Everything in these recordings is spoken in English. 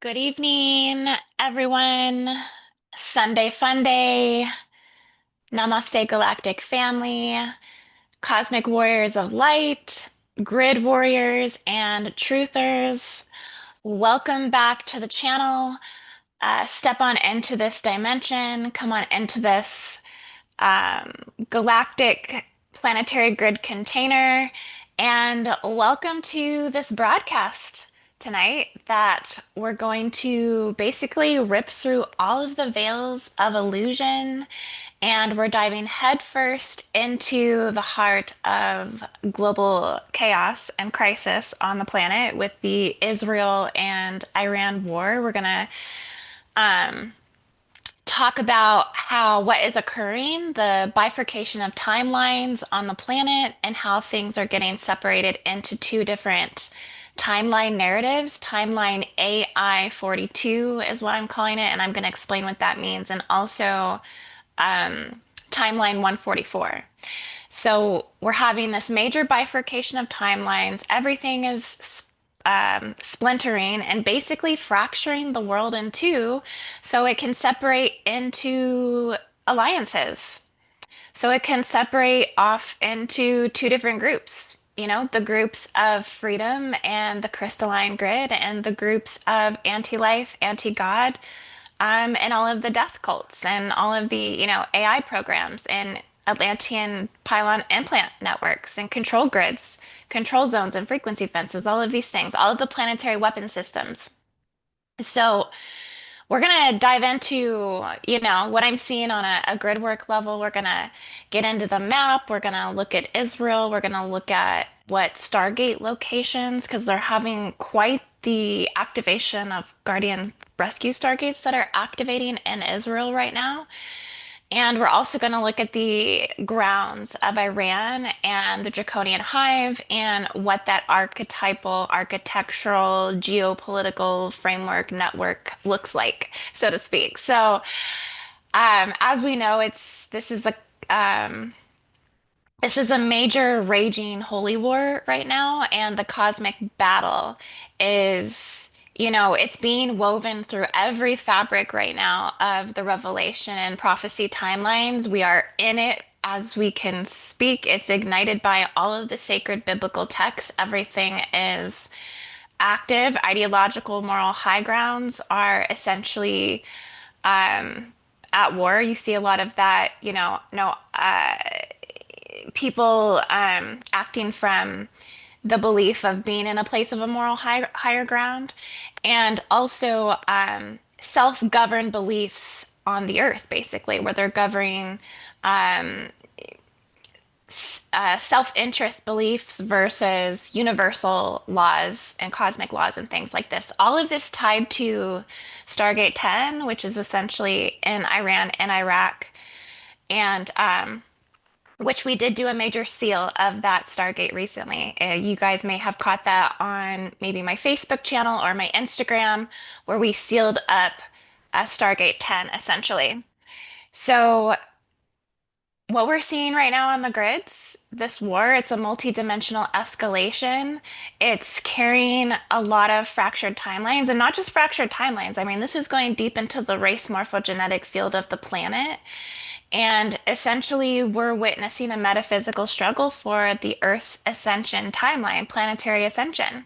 Good evening, everyone. Sunday fun day. Namaste, Galactic family, Cosmic Warriors of Light, Grid Warriors, and Truthers. Welcome back to the channel. Step on into this dimension. Come on into this um, galactic planetary grid container. And welcome to this broadcast tonight that we're going to basically rip through all of the veils of illusion, and we're diving headfirst into the heart of global chaos and crisis on the planet with the Israel and Iran war. We're going to um, talk about how what is occurring, the bifurcation of timelines on the planet, and how things are getting separated into two different timeline narratives. Timeline AI 42 is what I'm calling it, and I'm going to explain what that means, and also timeline 144. So we're having this major bifurcation of timelines. Everything is splintering and basically fracturing the world in two so it can separate into alliances. So it can separate off into two different groups. The groups of freedom and the crystalline grid, and the groups of anti-life, anti-God, and all of the death cults and all of the, AI programs and Atlantean pylon implant networks and control grids, control zones and frequency fences, all of these things, all of the planetary weapon systems. So we're gonna dive into, what I'm seeing on a grid work level. We're gonna get into the map. We're gonna look at Israel. We're gonna look at what Stargate locations, because they're having quite the activation of Guardian rescue Stargates that are activating in Israel right now. And we're also going to look at the grounds of Iran and the Draconian Hive and what that archetypal, architectural, geopolitical framework network looks like, so to speak. So, as we know, um, this is a major raging holy war right now, and the cosmic battle is, it's being woven through every fabric right now of the revelation and prophecy timelines. We are in it as we can speak. It's ignited by all of the sacred biblical texts. Everything is active. Ideological, moral high grounds are essentially at war. You see a lot of that, no, people acting from the belief of being in a place of a moral higher ground, and also self-governed beliefs on the earth, basically, where they're governing um, self-interest beliefs versus universal laws and cosmic laws and things like this. All of this tied to Stargate 10, which is essentially in Iran and Iraq, and which we did do a major seal of that Stargate recently. You guys may have caught that on maybe my Facebook channel or my Instagram, where we sealed up a Stargate 10 essentially. So, what we're seeing right now on the grids, this war, it's a multidimensional escalation. It's carrying a lot of fractured timelines, and not just fractured timelines. I mean, this is going deep into the race morphogenetic field of the planet. And essentially, we're witnessing a metaphysical struggle for the Earth ascension timeline, planetary ascension.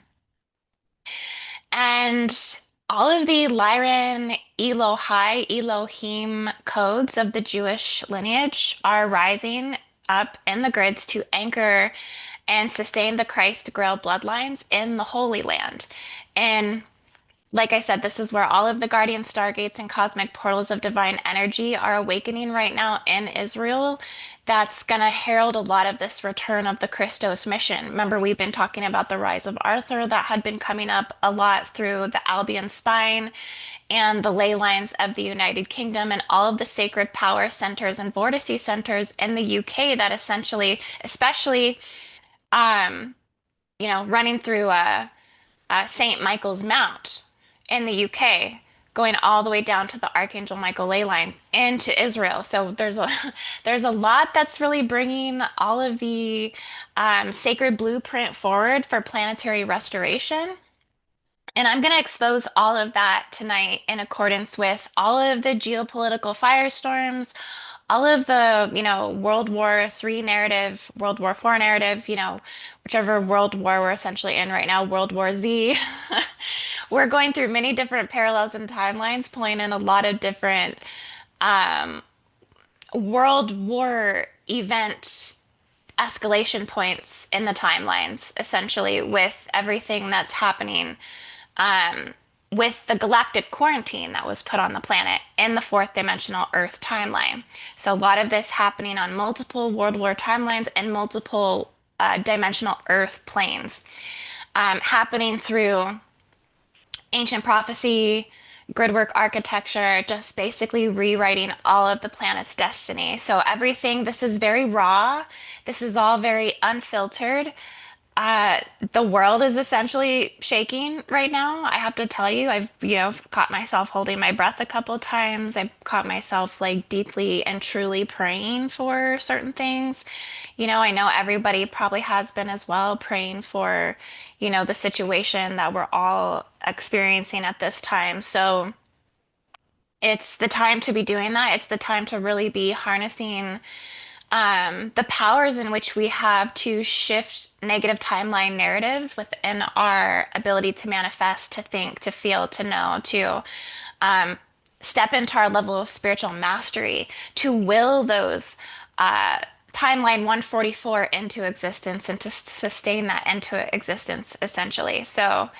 And all of the Lyran Elohai, Elohim codes of the Jewish lineage are rising up in the grids to anchor and sustain the Christ Grail bloodlines in the Holy Land. And like I said, this is where all of the guardian stargates and cosmic portals of divine energy are awakening right now in Israel. That's going to herald a lot of this return of the Christos mission. Remember, we've been talking about the rise of Arthur that had been coming up a lot through the Albion spine and the ley lines of the United Kingdom and all of the sacred power centers and vortice centers in the UK that essentially, especially, um, running through St. Michael's Mount in the UK, going all the way down to the Archangel Michael ley line into Israel. So there's a there's a lot that's really bringing all of the sacred blueprint forward for planetary restoration. And I'm going to expose all of that tonight in accordance with all of the geopolitical firestorms, all of the, World War III narrative, World War IV narrative, whichever world war we're essentially in right now, World War Z. We're going through many different parallels and timelines, pulling in a lot of different um, World War event escalation points in the timelines, essentially, with everything that's happening um, with the galactic quarantine that was put on the planet in the fourth dimensional Earth timeline. So, a lot of this happening on multiple World War timelines and multiple dimensional Earth planes, happening through ancient prophecy, gridwork architecture, just basically rewriting all of the planet's destiny. So everything, this is very raw. This is all very unfiltered. Uh, the world is essentially shaking right now. I have to tell you, I've, caught myself holding my breath a couple times. I've caught myself like deeply and truly praying for certain things. I know everybody probably has been as well praying for, the situation that we're all experiencing at this time. So it's the time to be doing that. It's the time to really be harnessing the powers in which we have to shift negative timeline narratives within our ability to manifest, to think, to feel, to know, to um, step into our level of spiritual mastery, to will those uh, timeline 144 into existence and to sustain that into existence, essentially. So,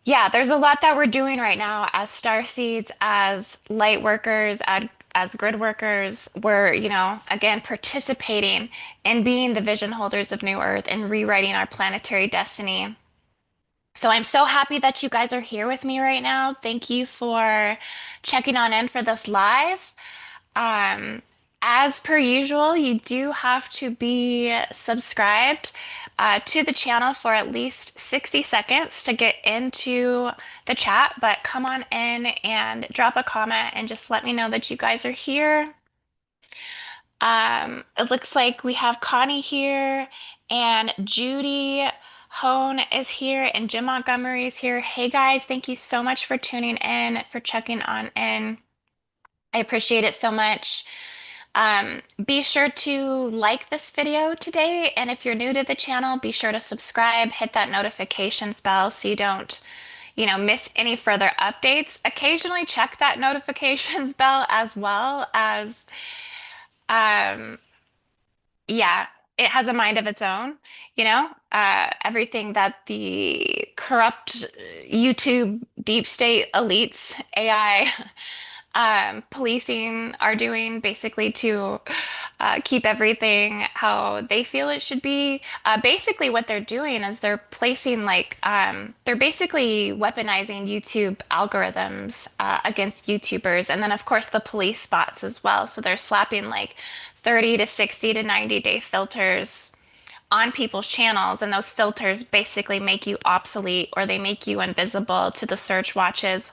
yeah, there's a lot that we're doing right now as star seeds, as light workers, as grid workers. We're, again, participating in being the vision holders of New Earth and rewriting our planetary destiny. So I'm so happy that you guys are here with me right now. Thank you for checking on in for this live. Um, as per usual, you do have to be subscribed to the channel for at least 60 seconds to get into the chat, but come on in and drop a comment and just let me know that you guys are here. It looks like we have Connie here and Judy Hone is here and Jim Montgomery is here. Hey guys, thank you so much for tuning in, for checking on in. I appreciate it so much. Be sure to like this video today, and if you're new to the channel, be sure to subscribe, hit that notifications bell so you don't, miss any further updates. Occasionally check that notifications bell as well as, um, yeah, it has a mind of its own, everything that the corrupt YouTube deep state elites, AI, policing are doing basically to keep everything how they feel it should be. Basically, what they're doing is they're placing they're basically weaponizing YouTube algorithms against YouTubers, and then of course the police bots as well. So they're slapping like 30 to 60 to 90-day filters on people's channels, and those filters basically make you obsolete or they make you invisible to the search watches,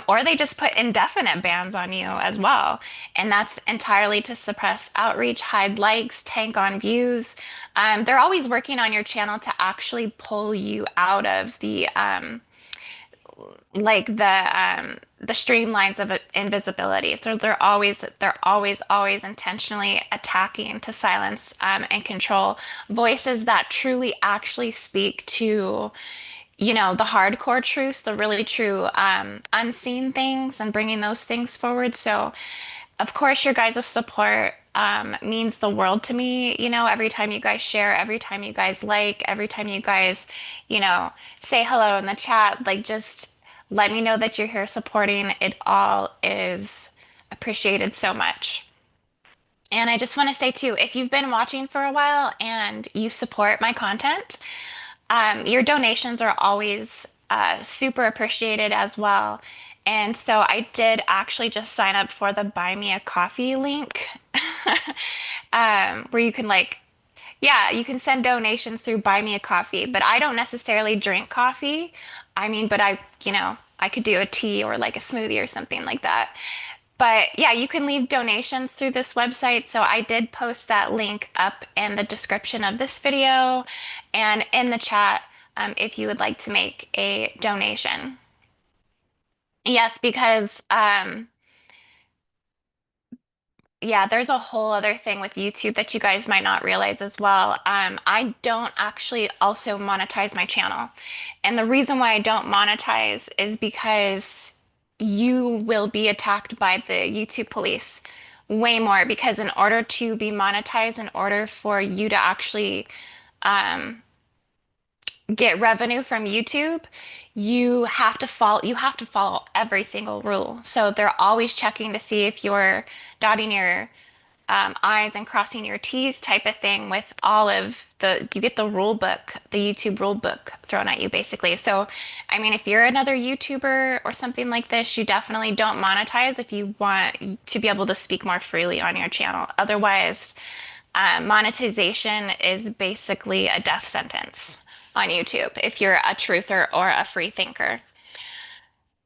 or they just put indefinite bans on you as well. And that's entirely to suppress outreach, hide likes, tank on views. They're always working on your channel to actually pull you out of the streamlines of invisibility. So they're always intentionally attacking to silence and control voices that truly actually speak to, the hardcore truths, the really true unseen things, and bringing those things forward. So of course, your guys' support means the world to me. Every time you guys share, every time you guys like, every time you guys, say hello in the chat, like just let me know that you're here supporting. It all is appreciated so much. And I just want to say too, if you've been watching for a while and you support my content, your donations are always super appreciated as well. And so I did actually just sign up for the Buy Me a Coffee link, where you can yeah, you can send donations through Buy Me a Coffee, but I don't necessarily drink coffee. I mean, but I could do a tea or like a smoothie or something like that. But yeah, you can leave donations through this website. So I did post that link up in the description of this video and in the chat. if you would like to make a donation. Yes, because yeah, there's a whole other thing with YouTube that you guys might not realize as well. I don't actually also monetize my channel. And the reason why I don't monetize is because you will be attacked by the YouTube police way more because in order to be monetized, in order for you to actually um, get revenue from YouTube, you have to follow every single rule. So they're always checking to see if you're dotting your I's and crossing your T's type of thing with all of you get the rule book, the YouTube rule book thrown at you basically. So, I mean, if you're another YouTuber or something like this, you definitely don't monetize if you want to be able to speak more freely on your channel. Otherwise, monetization is basically a death sentence on YouTube if you're a truther or a free thinker.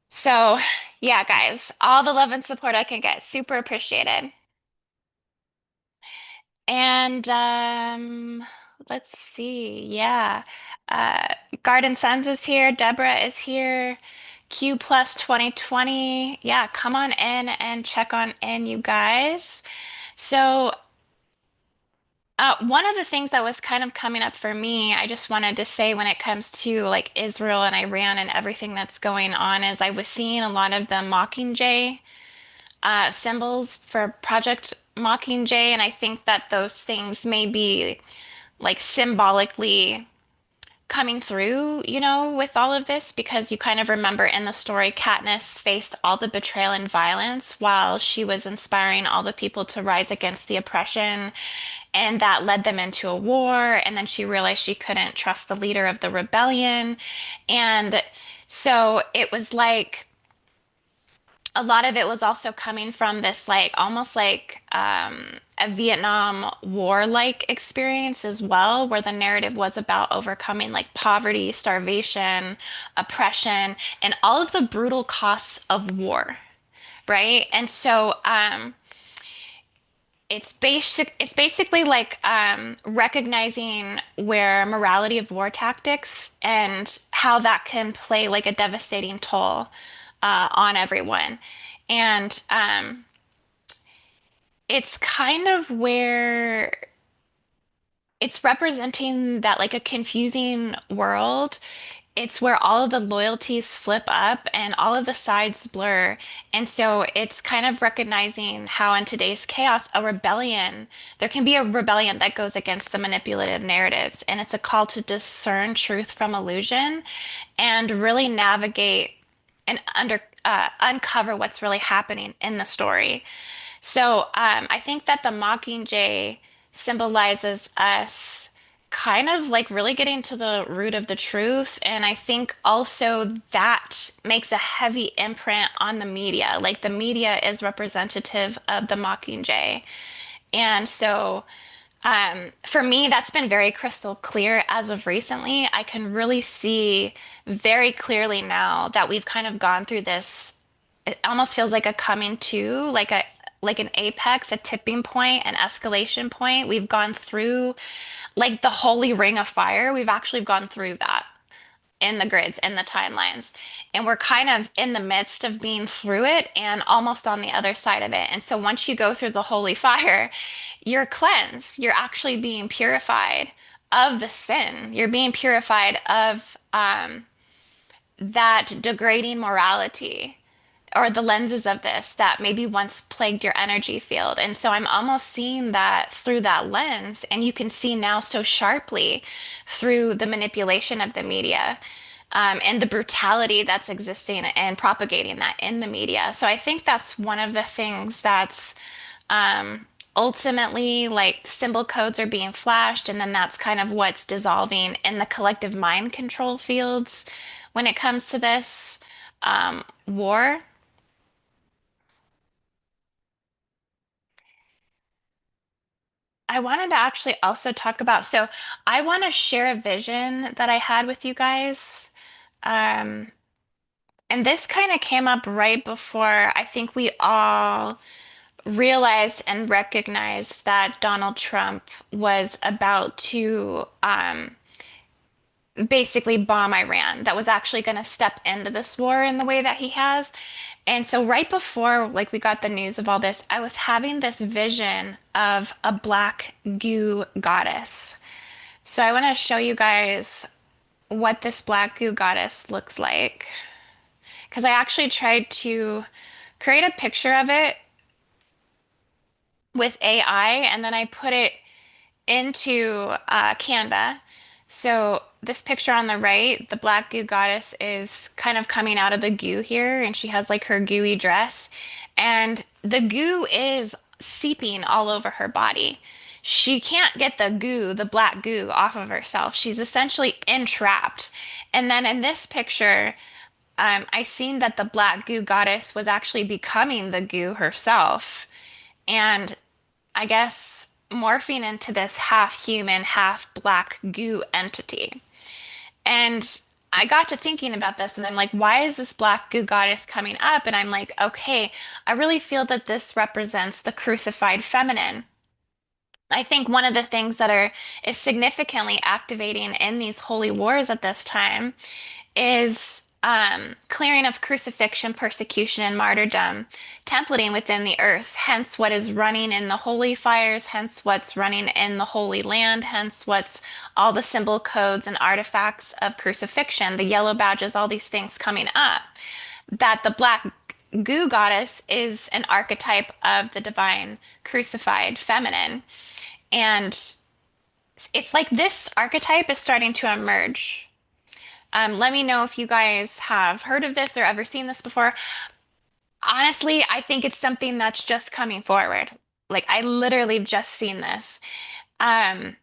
So, yeah, guys, all the love and support I can get, super appreciated. And let's see. Yeah. Uh Garden Sons is here, Deborah is here. Q plus 2020. Yeah, come on in and check on in, you guys. So, one of the things that was kind of coming up for me, I just wanted to say when it comes to like Israel and Iran and everything that's going on, is I was seeing a lot of the Mockingjay symbols for Project Mockingjay, and I think that those things may be like symbolically coming through, with all of this because you kind of remember in the story, Katniss faced all the betrayal and violence while she was inspiring all the people to rise against the oppression, and that led them into a war. And then she realized she couldn't trust the leader of the rebellion. And so it was like, a lot of it was also coming from this like almost like a Vietnam War like experience as well, where the narrative was about overcoming like poverty, starvation, oppression, and all of the brutal costs of war, right? And so it's basically like recognizing where morality of war tactics and how that can play like a devastating toll on everyone. And it's kind of where it's representing that like a confusing world. It's where all of the loyalties flip up and all of the sides blur. And so it's kind of recognizing how in today's chaos, there can be a rebellion that goes against the manipulative narratives. And it's a call to discern truth from illusion and really navigate and uncover what's really happening in the story. So I think that the Mockingjay symbolizes us kind of like really getting to the root of the truth. And I think also that makes a heavy imprint on the media. Like the media is representative of the Mockingjay. And so for me, that's been very crystal clear as of recently. I can really see very clearly now that we've kind of gone through this. It almost feels like a coming to, like an apex, a tipping point, an escalation point. We've gone through like the holy ring of fire. We've actually gone through that in the grids and the timelines. And we're kind of in the midst of being through it and almost on the other side of it. And so once you go through the holy fire, you're cleansed. You're actually being purified of the sin. You're being purified of that degrading morality or the lenses of this that maybe once plagued your energy field. And so I'm almost seeing that through that lens. And you can see now so sharply through the manipulation of the media, and the brutality that's existing and propagating that in the media. So I think that's one of the things that's ultimately like symbol codes are being flashed, and then that's kind of what's dissolving in the collective mind control fields when it comes to this war. I wanted to actually also talk about, so I want to share a vision that I had with you guys. Um, and this kind of came up right before I think we all realized and recognized that Donald Trump was about to basically bomb Iran that was actually going to step into this war in the way that he has. And so right before like we got the news of all this, I was having this vision of a black goo goddess. So I want to show you guys what this black goo goddess looks like. Because I actually tried to create a picture of it with AI and then I put it into Canva. So this picture on the right, the black goo goddess is kind of coming out of the goo here, and she has like her gooey dress, and the goo is seeping all over her body. She can't get the goo, the black goo, off of herself. She's essentially entrapped. And then in this picture, I seen that the black goo goddess was actually becoming the goo herself. And I guess, morphing into this half human, half black goo entity. And I got to thinking about this and I'm like, why is this black goo goddess coming up? And I'm like, okay, I really feel that this represents the crucified feminine. I think one of the things that is significantly activating in these holy wars at this time is clearing of crucifixion, persecution, and martyrdom, templating within the earth, hence what is running in the holy fires, hence what's running in the holy land, hence what's all the symbol codes and artifacts of crucifixion, the yellow badges, all these things coming up. That the black goo goddess is an archetype of the divine crucified feminine. And it's like this archetype is starting to emerge. Let me know if you guys have heard of this or ever seen this before. Honestly, I think it's something that's just coming forward. Like I literally just seen this. Um,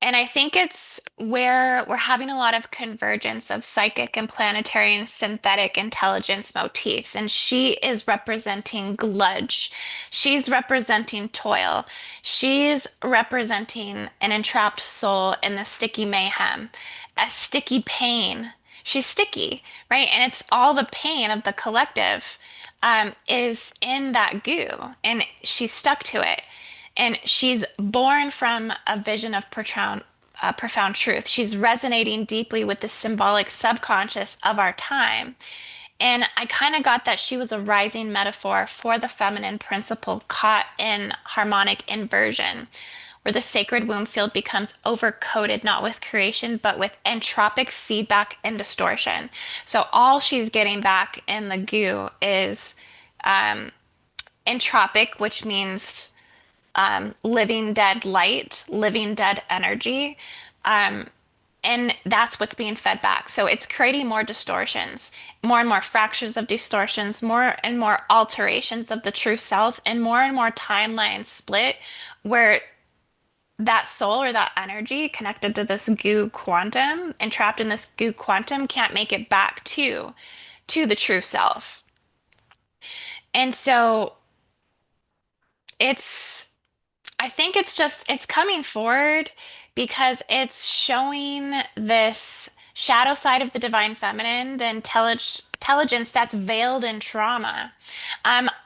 and I think it's where we're having a lot of convergence of psychic and planetary and synthetic intelligence motifs. And she is representing gludge. She's representing toil. She's representing an entrapped soul in the sticky mayhem, a sticky pain. She's sticky, right? And it's all the pain of the collective is in that goo, and she's stuck to it. And she's born from a vision of profound truth. She's resonating deeply with the symbolic subconscious of our time. And I kind of got that she was a rising metaphor for the feminine principle caught in harmonic inversion, where the sacred womb field becomes overcoated not with creation, but with entropic feedback and distortion. So all she's getting back in the goo is um, entropic, which means living dead light, living dead energy. Um, and that's what's being fed back. So it's creating more distortions, more and more fractures of distortions, more and more alterations of the true self, and more timelines split where that soul or that energy connected to this goo quantum and trapped in this goo quantum can't make it back to the true self. And so it's I think it's just it's coming forward because it's showing this shadow side of the divine feminine, the intelligence that's veiled in trauma.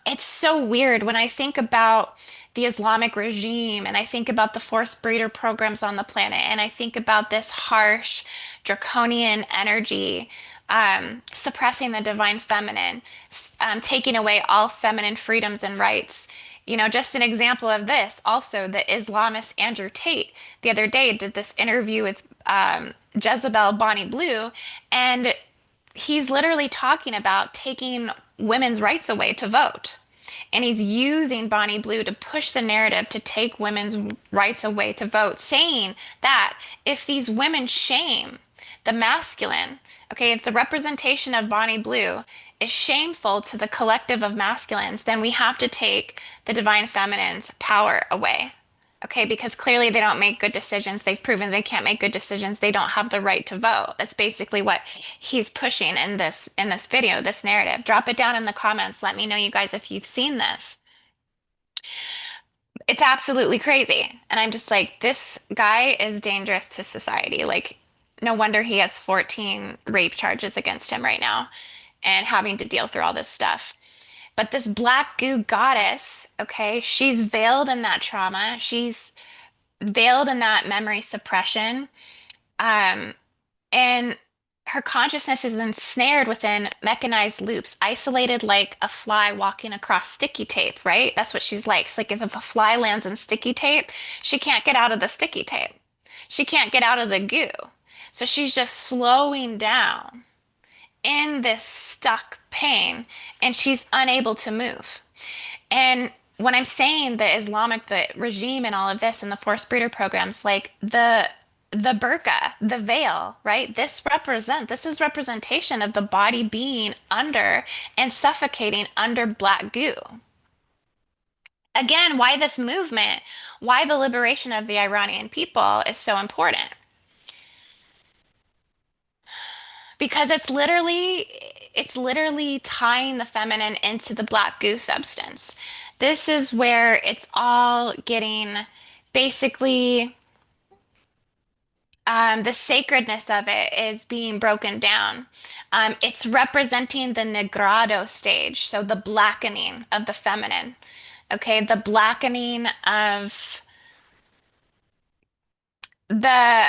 It's so weird when I think about the Islamic regime and I think about the forced breeder programs on the planet and I think about this harsh, draconian energy suppressing the divine feminine, taking away all feminine freedoms and rights. You know, just an example of this, also the Islamist Andrew Tate the other day did this interview with Jezebel Bonnie Blue, and he's literally talking about taking women's rights away to vote. And he's using Bonnie Blue to push the narrative to take women's rights away to vote, saying that if these women shame the masculine, okay, if the representation of Bonnie Blue is shameful to the collective of masculines, then we have to take the divine feminine's power away. Okay, because clearly they don't make good decisions. They've proven they can't make good decisions. They don't have the right to vote. That's basically what he's pushing in this video, this narrative. Drop it down in the comments. Let me know, you guys, if you've seen this. It's absolutely crazy. And I'm just like, this guy is dangerous to society. Like, no wonder he has 14 rape charges against him right now and having to deal through all this stuff. But this black goo goddess, okay, she's veiled in that trauma. She's veiled in that memory suppression. Um, And her consciousness is ensnared within mechanized loops, isolated like a fly walking across sticky tape, right? That's what she's like. It's like if a fly lands in sticky tape, she can't get out of the sticky tape. She can't get out of the goo. So she's just slowing down in this stuck pain and she's unable to move. And when I'm saying the regime and all of this and the forced breeder programs, like the burqa, the veil, right? This is representation of the body being under and suffocating under black goo. Again, why this movement, why the liberation of the Iranian people is so important. Because it's literally tying the feminine into the black goo substance. This is where it's all getting basically the sacredness of it is being broken down. It's representing the negrado stage, so the blackening of the feminine. Okay, the blackening of the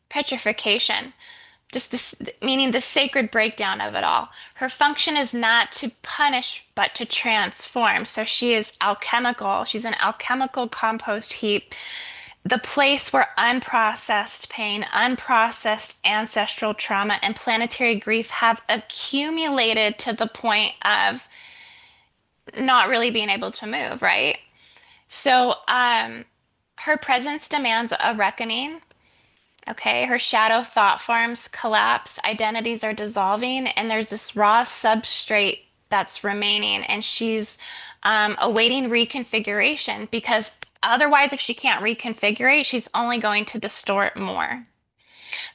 petrification, just this, meaning the sacred breakdown of it all. Her function is not to punish, but to transform. So she is alchemical. She's an alchemical compost heap, the place where unprocessed pain, unprocessed ancestral trauma, and planetary grief have accumulated to the point of not really being able to move, right? So, her presence demands a reckoning. Okay, her shadow thought forms collapse, identities are dissolving, and there's this raw substrate that's remaining, and she's awaiting reconfiguration because otherwise, if she can't reconfigure, she's only going to distort more.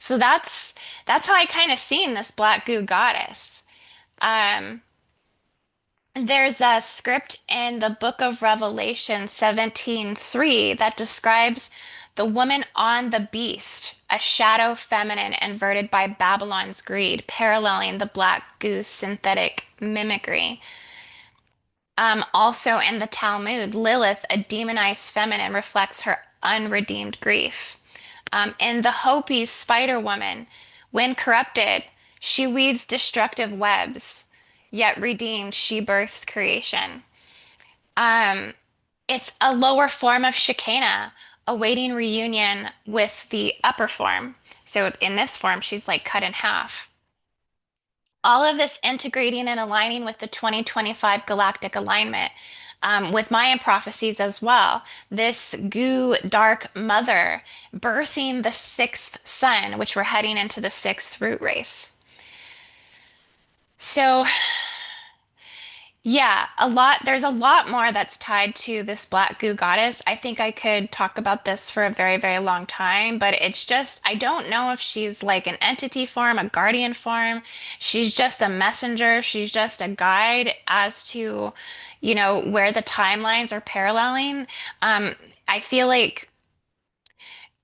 So that's how I kind of seen this black goo goddess. Um, there's a script in the book of Revelation 17:3 that describes the woman on the beast, a shadow feminine inverted by Babylon's greed, paralleling the black goose synthetic mimicry. Also in the Talmud, Lilith, a demonized feminine, reflects her unredeemed grief. In the Hopi's Spider Woman, when corrupted, she weaves destructive webs, yet redeemed, she births creation. Um, it's a lower form of Shekinah, awaiting reunion with the upper form. So in this form, she's like cut in half. All of this integrating and aligning with the 2025 galactic alignment, with Mayan prophecies as well. This goo dark mother birthing the sixth sun, which we're heading into the sixth root race. So yeah, there's a lot more that's tied to this black goo goddess. I think I could talk about this for a very, very long time, but it's just, I don't know if she's like an entity form, a guardian form. She's just a messenger. She's just a guide as to, where the timelines are paralleling. I feel like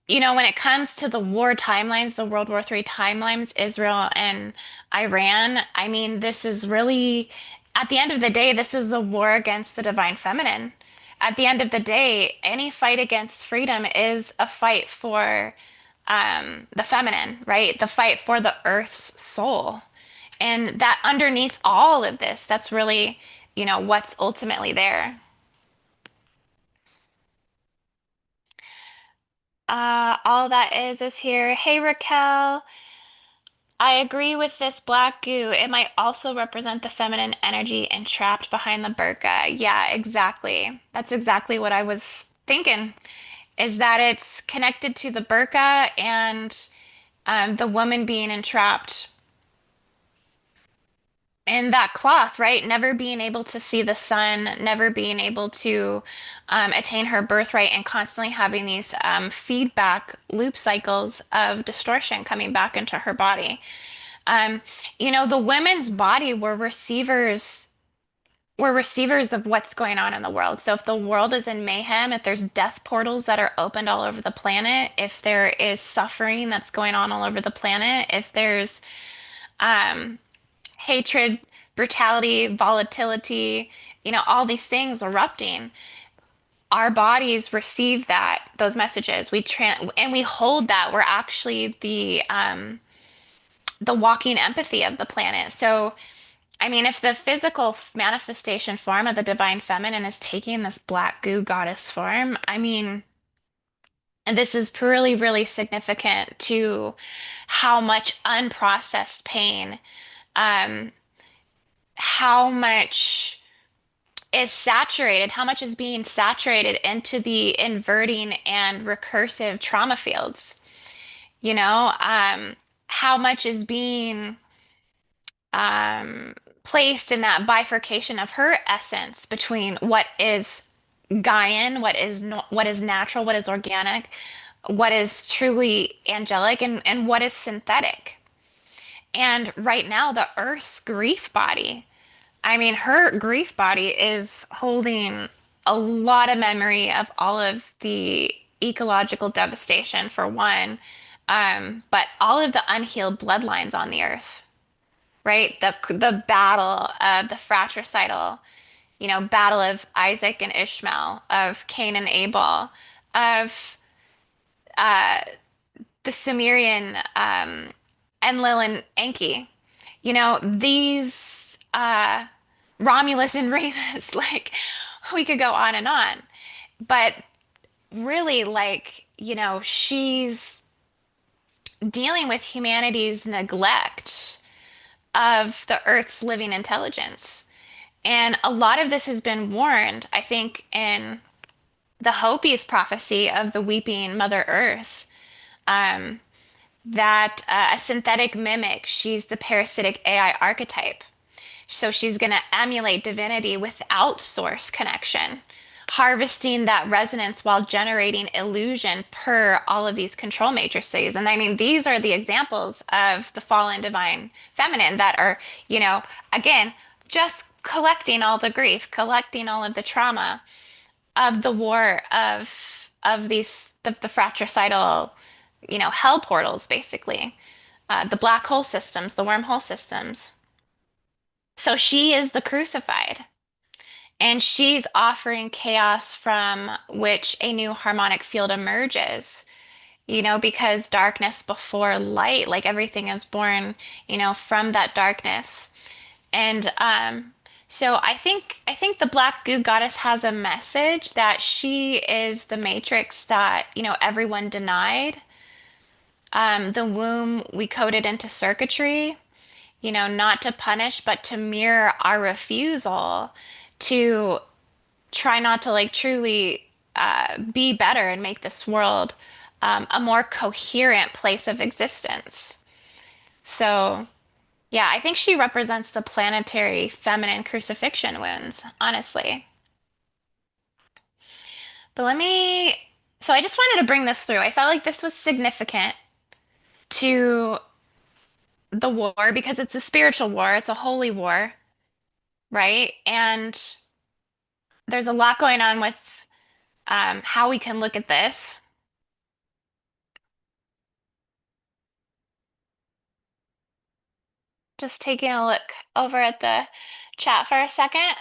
when it comes to the war timelines, the World War III timelines, Israel and Iran, I mean, this is really, at the end of the day, this is a war against the divine feminine. At the end of the day, any fight against freedom is a fight for the feminine, right? The fight for the earth's soul. And that underneath all of this, that's really, what's ultimately there. All that is here. Hey, Raquel. I agree with this black goo. It might also represent the feminine energy entrapped behind the burqa. Yeah, exactly. That's exactly what I was thinking, is that it's connected to the burqa and the woman being entrapped in that cloth, right? Never being able to see the sun, never being able to attain her birthright, and constantly having these feedback loop cycles of distortion coming back into her body. Um, the women's body were receivers of what's going on in the world. So if the world is in mayhem, if there's death portals that are opened all over the planet, if there is suffering that's going on all over the planet, if there's um, hatred, brutality, volatility, all these things erupting, our bodies receive those messages. And we hold that. We're actually the walking empathy of the planet. So, I mean, if the physical manifestation form of the divine feminine is taking this black goo goddess form, I mean, and this is really, really significant to how much unprocessed pain, um, how much is saturated, how much is being saturated into the inverting and recursive trauma fields, you know, how much is being placed in that bifurcation of her essence between what is Gaian, what is no, what is natural, what is organic, what is truly angelic, and what is synthetic. And right now, the Earth's grief body, I mean, her grief body is holding a lot of memory of all of the ecological devastation, for one, but all of the unhealed bloodlines on the Earth, right? The battle of the fratricidal, battle of Isaac and Ishmael, of Cain and Abel, of the Sumerian Enlil and Enki. These Romulus and Remus, like we could go on and on. But really, like, she's dealing with humanity's neglect of the Earth's living intelligence. And a lot of this has been warned, I think, in the Hopi's prophecy of the weeping Mother Earth, um, that a synthetic mimic, she's the parasitic AI archetype. So she's going to emulate divinity without source connection, harvesting that resonance while generating illusion per all of these control matrices. And I mean, these are the examples of the fallen divine feminine that are, again, just collecting all the grief, collecting all of the trauma of the war of the fratricidal, hell portals, basically, the black hole systems, the wormhole systems. So she is the crucified, and she's offering chaos from which a new harmonic field emerges, because darkness before light, like everything is born, from that darkness. And so I think the Black Goo Goddess has a message that she is the matrix that, everyone denied. The womb we coded into circuitry, not to punish, but to mirror our refusal to try not to like truly be better and make this world a more coherent place of existence. So, yeah, I think she represents the planetary feminine crucifixion wounds, honestly. But so I just wanted to bring this through. I felt like this was significant to the war because it's a spiritual war, it's a holy war, right? And there's a lot going on with how we can look at this. Just taking a look over at the chat for a second.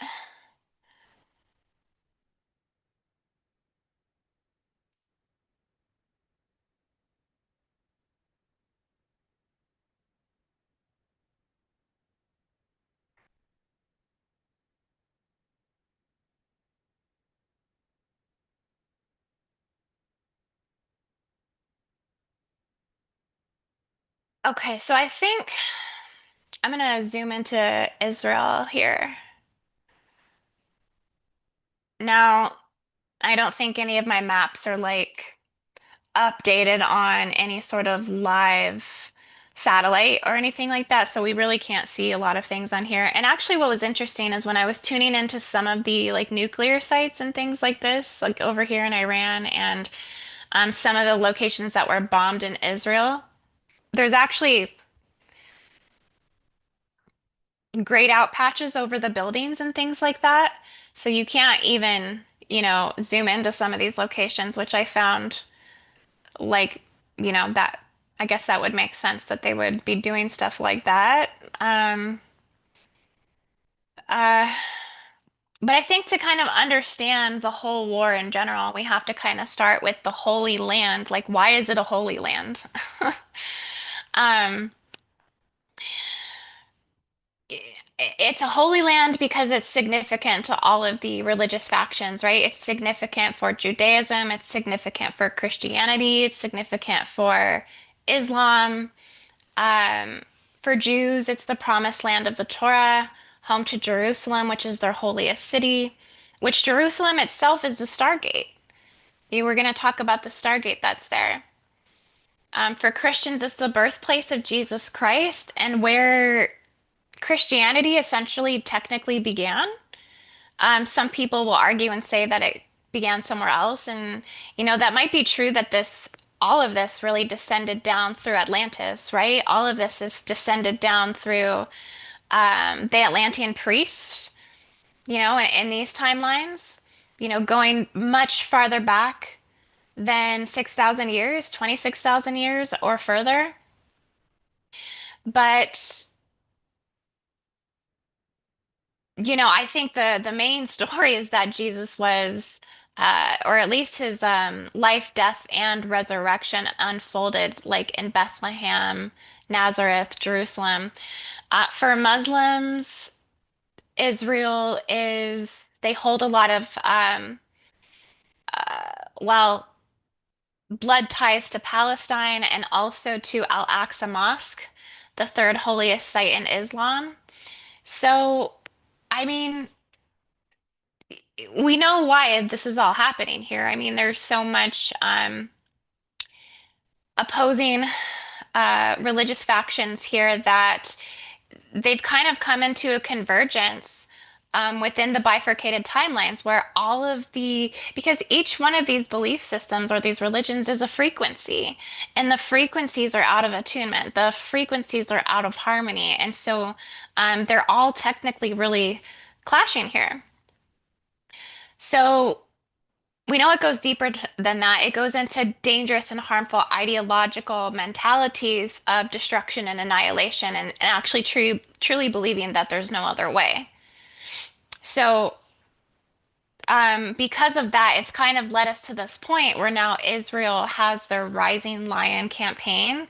Okay, so I think I'm gonna zoom into Israel here. Now, I don't think any of my maps are like updated on any sort of live satellite or anything like that, so we really can't see a lot of things on here. And actually, what was interesting is when I was tuning into some of the like nuclear sites and things like this, like over here in Iran and some of the locations that were bombed in Israel, there's actually grayed out patches over the buildings and things like that. So you can't even, zoom into some of these locations, which I found like, that I guess that would make sense that they would be doing stuff like that. Um, uh, But I think to kind of understand the whole war in general, we have to kind of start with the Holy Land. Like, why is it a Holy Land? Um, it's a Holy Land because it's significant to all of the religious factions, right? It's significant for Judaism, it's significant for Christianity, it's significant for Islam. Um, for Jews, it's the promised land of the Torah, home to Jerusalem, which is their holiest city, which Jerusalem itself is the Stargate. You were going to talk about the Stargate that's there. For Christians, it's the birthplace of Jesus Christ and where Christianity essentially technically began. Some people will argue and say that it began somewhere else, and that might be true that all of this really descended down through Atlantis, right? All of this is descended down through the Atlantean priests, in these timelines, going much farther back than 6,000 years, 26,000 years or further. But, I think the main story is that Jesus was, or at least his life, death, and resurrection unfolded like in Bethlehem, Nazareth, Jerusalem. For Muslims, Israel is, they hold a lot of, well, blood ties to Palestine and also to Al-Aqsa Mosque, the third holiest site in Islam. So, I mean, we know why this is all happening here. I mean, there's so much opposing religious factions here that they've kind of come into a convergence within the bifurcated timelines where because each one of these belief systems or these religions is a frequency, and the frequencies are out of attunement, the frequencies are out of harmony, and so they're all technically really clashing here. So we know it goes deeper than that. It goes into dangerous and harmful ideological mentalities of destruction and annihilation, and actually truly believing that there's no other way. So, because of that, it's kind of led us to this point where now Israel has their Rising Lion campaign,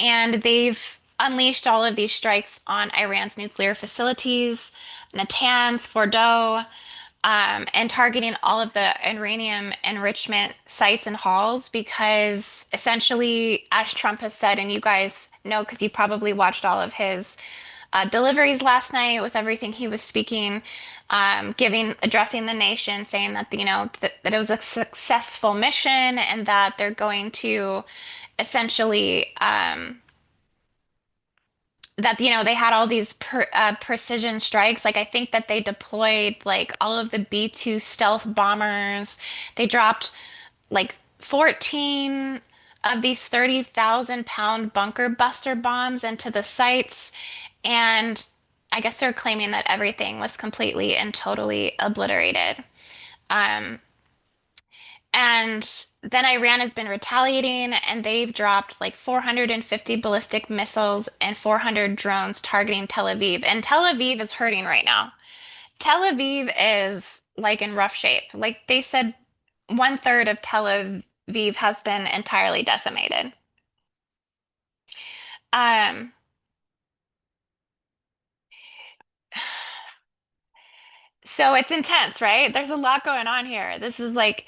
and they've unleashed all of these strikes on Iran's nuclear facilities, Natanz, Fordow, and targeting all of the uranium enrichment sites and halls because essentially, as Trump has said, and you guys know because you probably watched all of his deliveries last night with everything he was speaking, addressing the nation, saying that, that it was a successful mission and that they're going to essentially, that they had all these precision strikes. Like I think that they deployed like all of the B-2 stealth bombers. They dropped like 14 of these 30,000-pound bunker buster bombs into the sites, and I guess they're claiming that everything was completely and totally obliterated. Um, and then Iran has been retaliating, and they've dropped like 450 ballistic missiles and 400 drones targeting Tel Aviv. And Tel Aviv is hurting right now. Tel Aviv is like in rough shape. Like they said, one third of Tel Aviv has been entirely decimated. Um, so it's intense, right? There's a lot going on here. This is like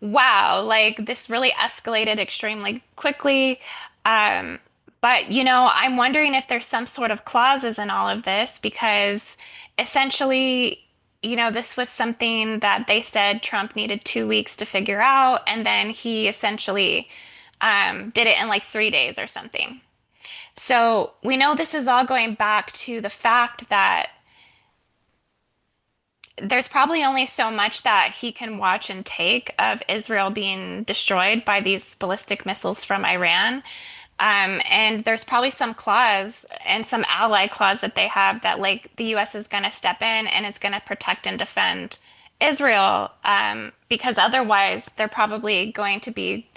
wow, like this really escalated extremely quickly. Um, but I'm wondering if there's some sort of clauses in all of this because essentially, this was something that they said Trump needed 2 weeks to figure out, and then he essentially did it in like 3 days or something. So we know this is all going back to the fact that there's probably only so much that he can watch and take of Israel being destroyed by these ballistic missiles from Iran. And there's probably some clause and some ally clause that they have that like the US is going to step in and is going to protect and defend Israel, because otherwise they're probably going to be,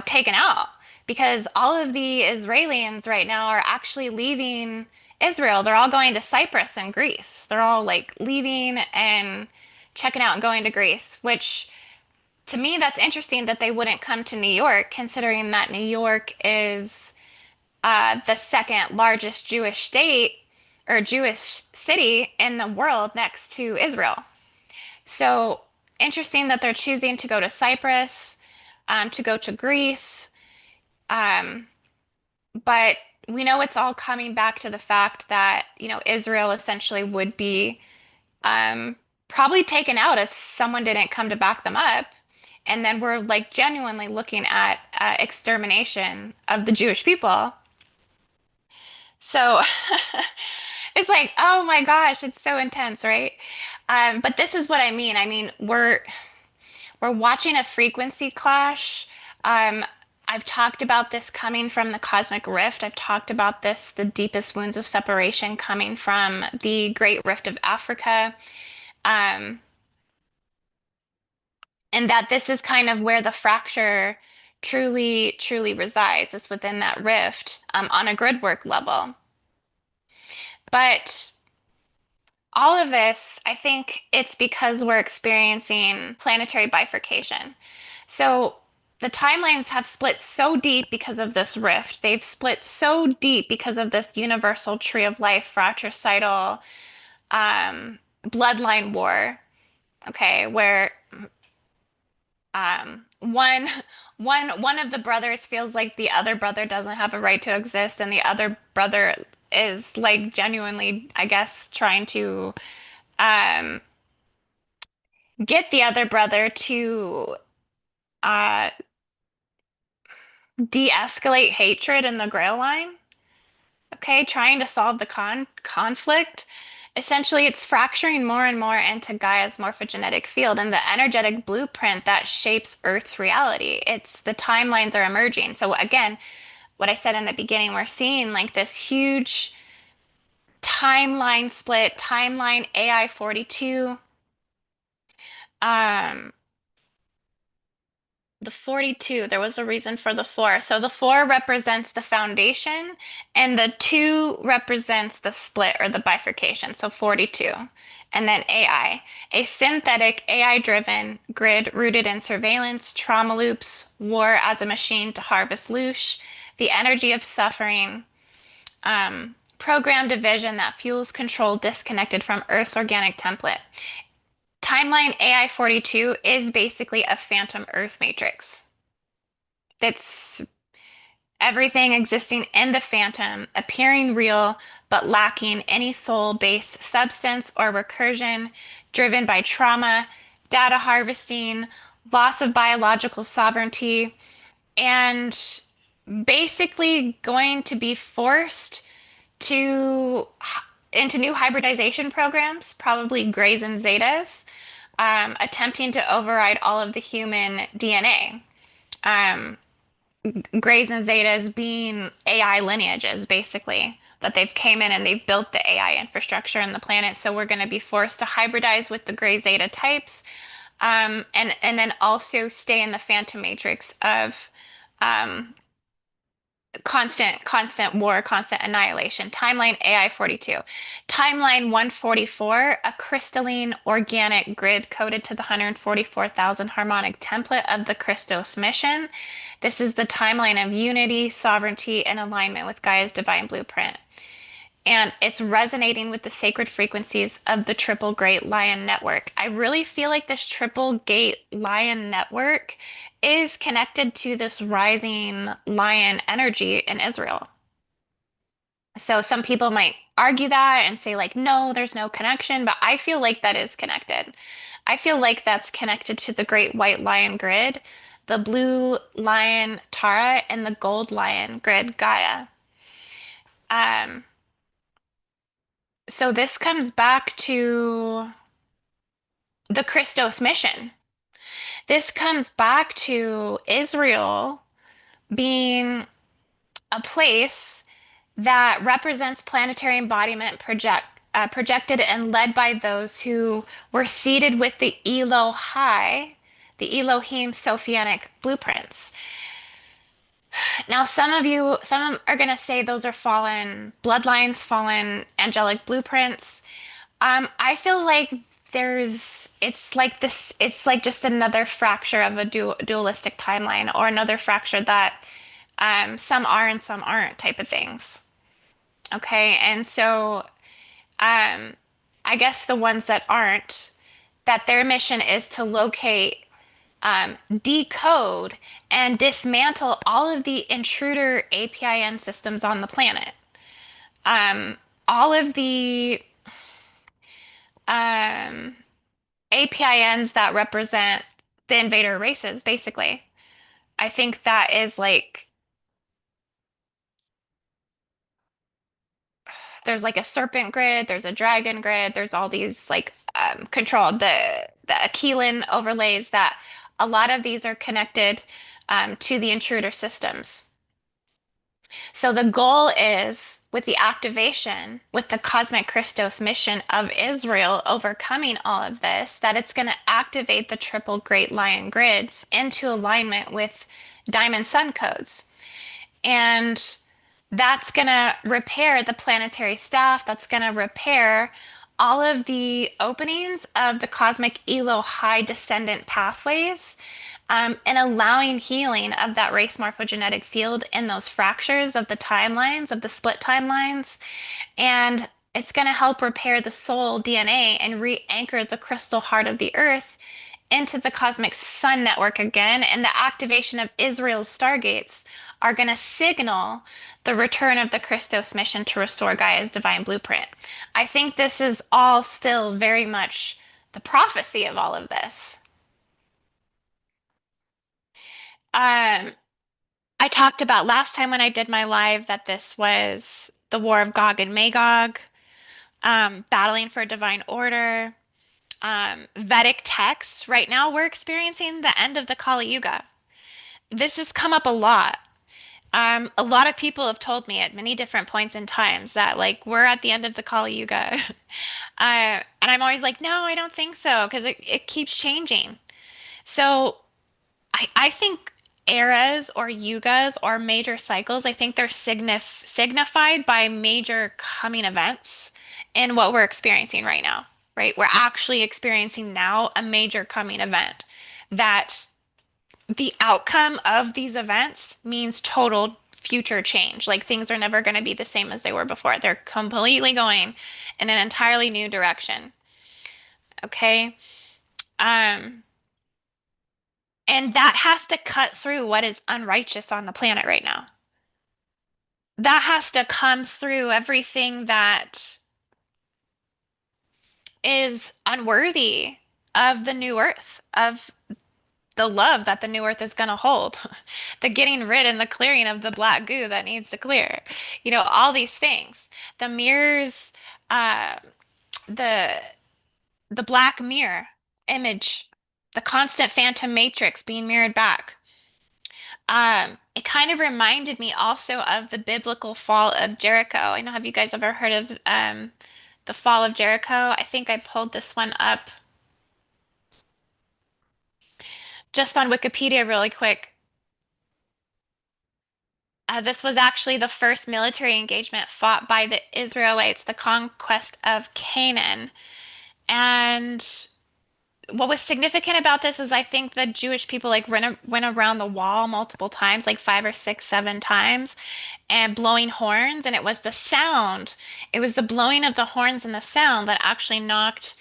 taken out because all of the Israelis right now are actually leaving Israel. They're all going to Cyprus and Greece. They're all like leaving and checking out and going to Greece, which to me, that's interesting that they wouldn't come to New York, considering that New York is the second largest Jewish state or Jewish city in the world next to Israel. So interesting that they're choosing to go to Cyprus, to go to Greece. Um, but we know it's all coming back to the fact that, Israel essentially would be um, probably taken out if someone didn't come to back them up. And then we're like genuinely looking at extermination of the Jewish people. So it's like, oh my gosh, it's so intense, right? But this is what I mean. I mean, we're watching a frequency clash. Um, I've talked about this coming from the cosmic rift. I've talked about this, the deepest wounds of separation coming from the Great Rift of Africa. Um, and that this is kind of where the fracture truly resides. It's within that rift, on a gridwork level. But all of this, I think it's because we're experiencing planetary bifurcation. So the timelines have split so deep because of this rift. They've split so deep because of this universal tree of life, fratricidal bloodline war. Okay, where one of the brothers feels like the other brother doesn't have a right to exist, and the other brother is like genuinely, I guess, trying to um get the other brother to uh de-escalate hatred in the Grail line. Okay, trying to solve the conflict. Essentially, it's fracturing more and more into Gaia's morphogenetic field and the energetic blueprint that shapes Earth's reality. It's the timelines are emerging. So again, what I said in the beginning, we're seeing like this huge timeline split, timeline AI 42. Um, The 42, there was a reason for the four. So the four represents the foundation, and the two represents the split or the bifurcation. So 42. And then AI, a synthetic AI-driven grid rooted in surveillance, trauma loops, war as a machine to harvest loosh, the energy of suffering, program division that fuels control disconnected from Earth's organic template. Timeline AI 42 is basically a phantom Earth matrix. It's everything existing in the phantom, appearing real, but lacking any soul-based substance or recursion, driven by trauma, data harvesting, loss of biological sovereignty, and basically going to be forced to into new hybridization programs, probably Greys and Zetas, attempting to override all of the human DNA. Um, Greys and Zetas being AI lineages, basically, that they've came in and they've built the AI infrastructure in the planet. So we're going to be forced to hybridize with the Grey Zeta types, and then also stay in the phantom matrix of um, constant war, constant annihilation. Timeline AI 42. Timeline 144, a crystalline organic grid coded to the 144,000 harmonic template of the Christos Mission. This is the timeline of unity, sovereignty, and alignment with Gaia's divine blueprint. And it's resonating with the sacred frequencies of the Triple Great Lion Network. I really feel like this Triple Gate Lion Network is connected to this rising lion energy in Israel. So some people might argue that and say, like, no, there's no connection, but I feel like that is connected. I feel like that's connected to the Great White Lion grid, the Blue Lion Tara, and the Gold Lion grid Gaia. Um, so this comes back to the Christos mission. This comes back to Israel being a place that represents planetary embodiment projected and led by those who were seated with the Elohai, the Elohim Sophianic blueprints. Now, some are going to say those are fallen bloodlines, fallen angelic blueprints. I feel like it's like just another fracture of a dualistic timeline or another fracture that some are and some aren't type of things. Okay, and so um, I guess the ones that aren't, that their mission is to locate, decode, and dismantle all of the intruder APIN systems on the planet. Um, all of the um, APINs that represent the invader races, basically. I think that is like there's like a serpent grid, there's a dragon grid, there's all these like controlled the Aquilan overlays that a lot of these are connected to the intruder systems. So the goal is with the activation, with the cosmic Christos mission of Israel overcoming all of this, that it's going to activate the triple Great Lion grids into alignment with Diamond Sun codes. And that's going to repair the planetary staff. That's going to repair all of the openings of the cosmic Elo high descendant pathways, and allowing healing of that race morphogenetic field in those fractures of the timelines, of the split timelines. And it's going to help repair the soul DNA and re-anchor the crystal heart of the earth into the cosmic sun network again. And the activation of Israel's stargates are going to signal the return of the Christos mission to restore Gaia's divine blueprint. I think this is all still very much the prophecy of all of this. Um, I talked about last time when I did my live that this was the war of Gog and Magog, battling for divine order, Vedic texts. Right now, we're experiencing the end of the Kali Yuga. This has come up a lot. A lot of people have told me at many different points in times that like we're at the end of the Kali Yuga. And I'm always like, no, I don't think so, because it keeps changing. So I think eras or yugas or major cycles, I think they're signified by major coming events in what we're experiencing right now, right? We're actually experiencing now a major coming event that the outcome of these events means total future change. Like things are never going to be the same as they were before. They're completely going in an entirely new direction. Okay. Um, and that has to cut through what is unrighteous on the planet right now. That has to come through everything that is unworthy of the new earth, of the love that the new earth is going to hold, the getting rid and the clearing of the black goo that needs to clear, all these things. The mirrors, uh, the the black mirror image, the constant phantom matrix being mirrored back. It kind of reminded me also of the biblical fall of Jericho. I know, have you guys ever heard of the fall of Jericho? I think I pulled this one up just on Wikipedia really quick. This was actually the first military engagement fought by the Israelites, the conquest of Canaan. And what was significant about this is I think the Jewish people like went around the wall multiple times, like five or six, seven times, and blowing horns. And it was the sound, it was the blowing of the horns and the sound that actually knocked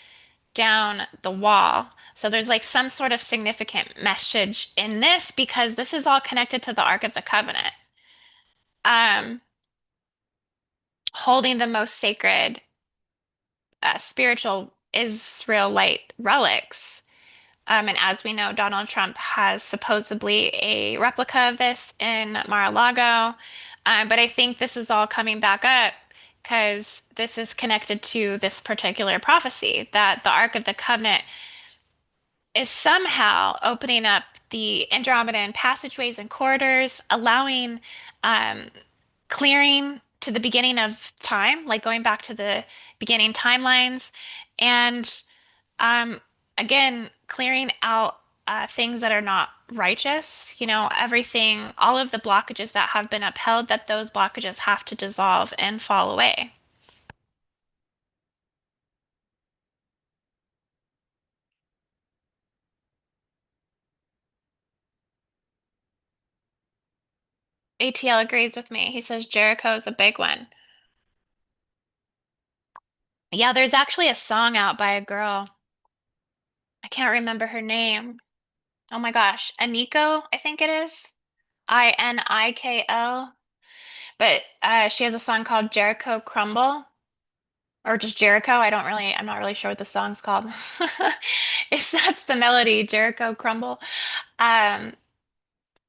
down the wall. So there's like some sort of significant message in this because this is all connected to the Ark of the Covenant. Um, Holding the most sacred spiritual Israelite relics. And as we know, Donald Trump has supposedly a replica of this in Mar-a-Lago. But I think this is all coming back up because this is connected to this particular prophecy that the Ark of the Covenant is somehow opening up the Andromedan passageways and corridors, allowing um, clearing to the beginning of time, like going back to the beginning timelines, and um, again, clearing out things that are not righteous, everything, all of the blockages that have been upheld, that those blockages have to dissolve and fall away. ATL agrees with me. He says Jericho's a big one. Yeah, there's actually a song out by a girl. I can't remember her name. Oh my gosh. Aniko, I think it is. Iniko. But she has a song called Jericho Crumble or just Jericho. I'm not really sure what the song's called. That's the melody, Jericho Crumble. Um,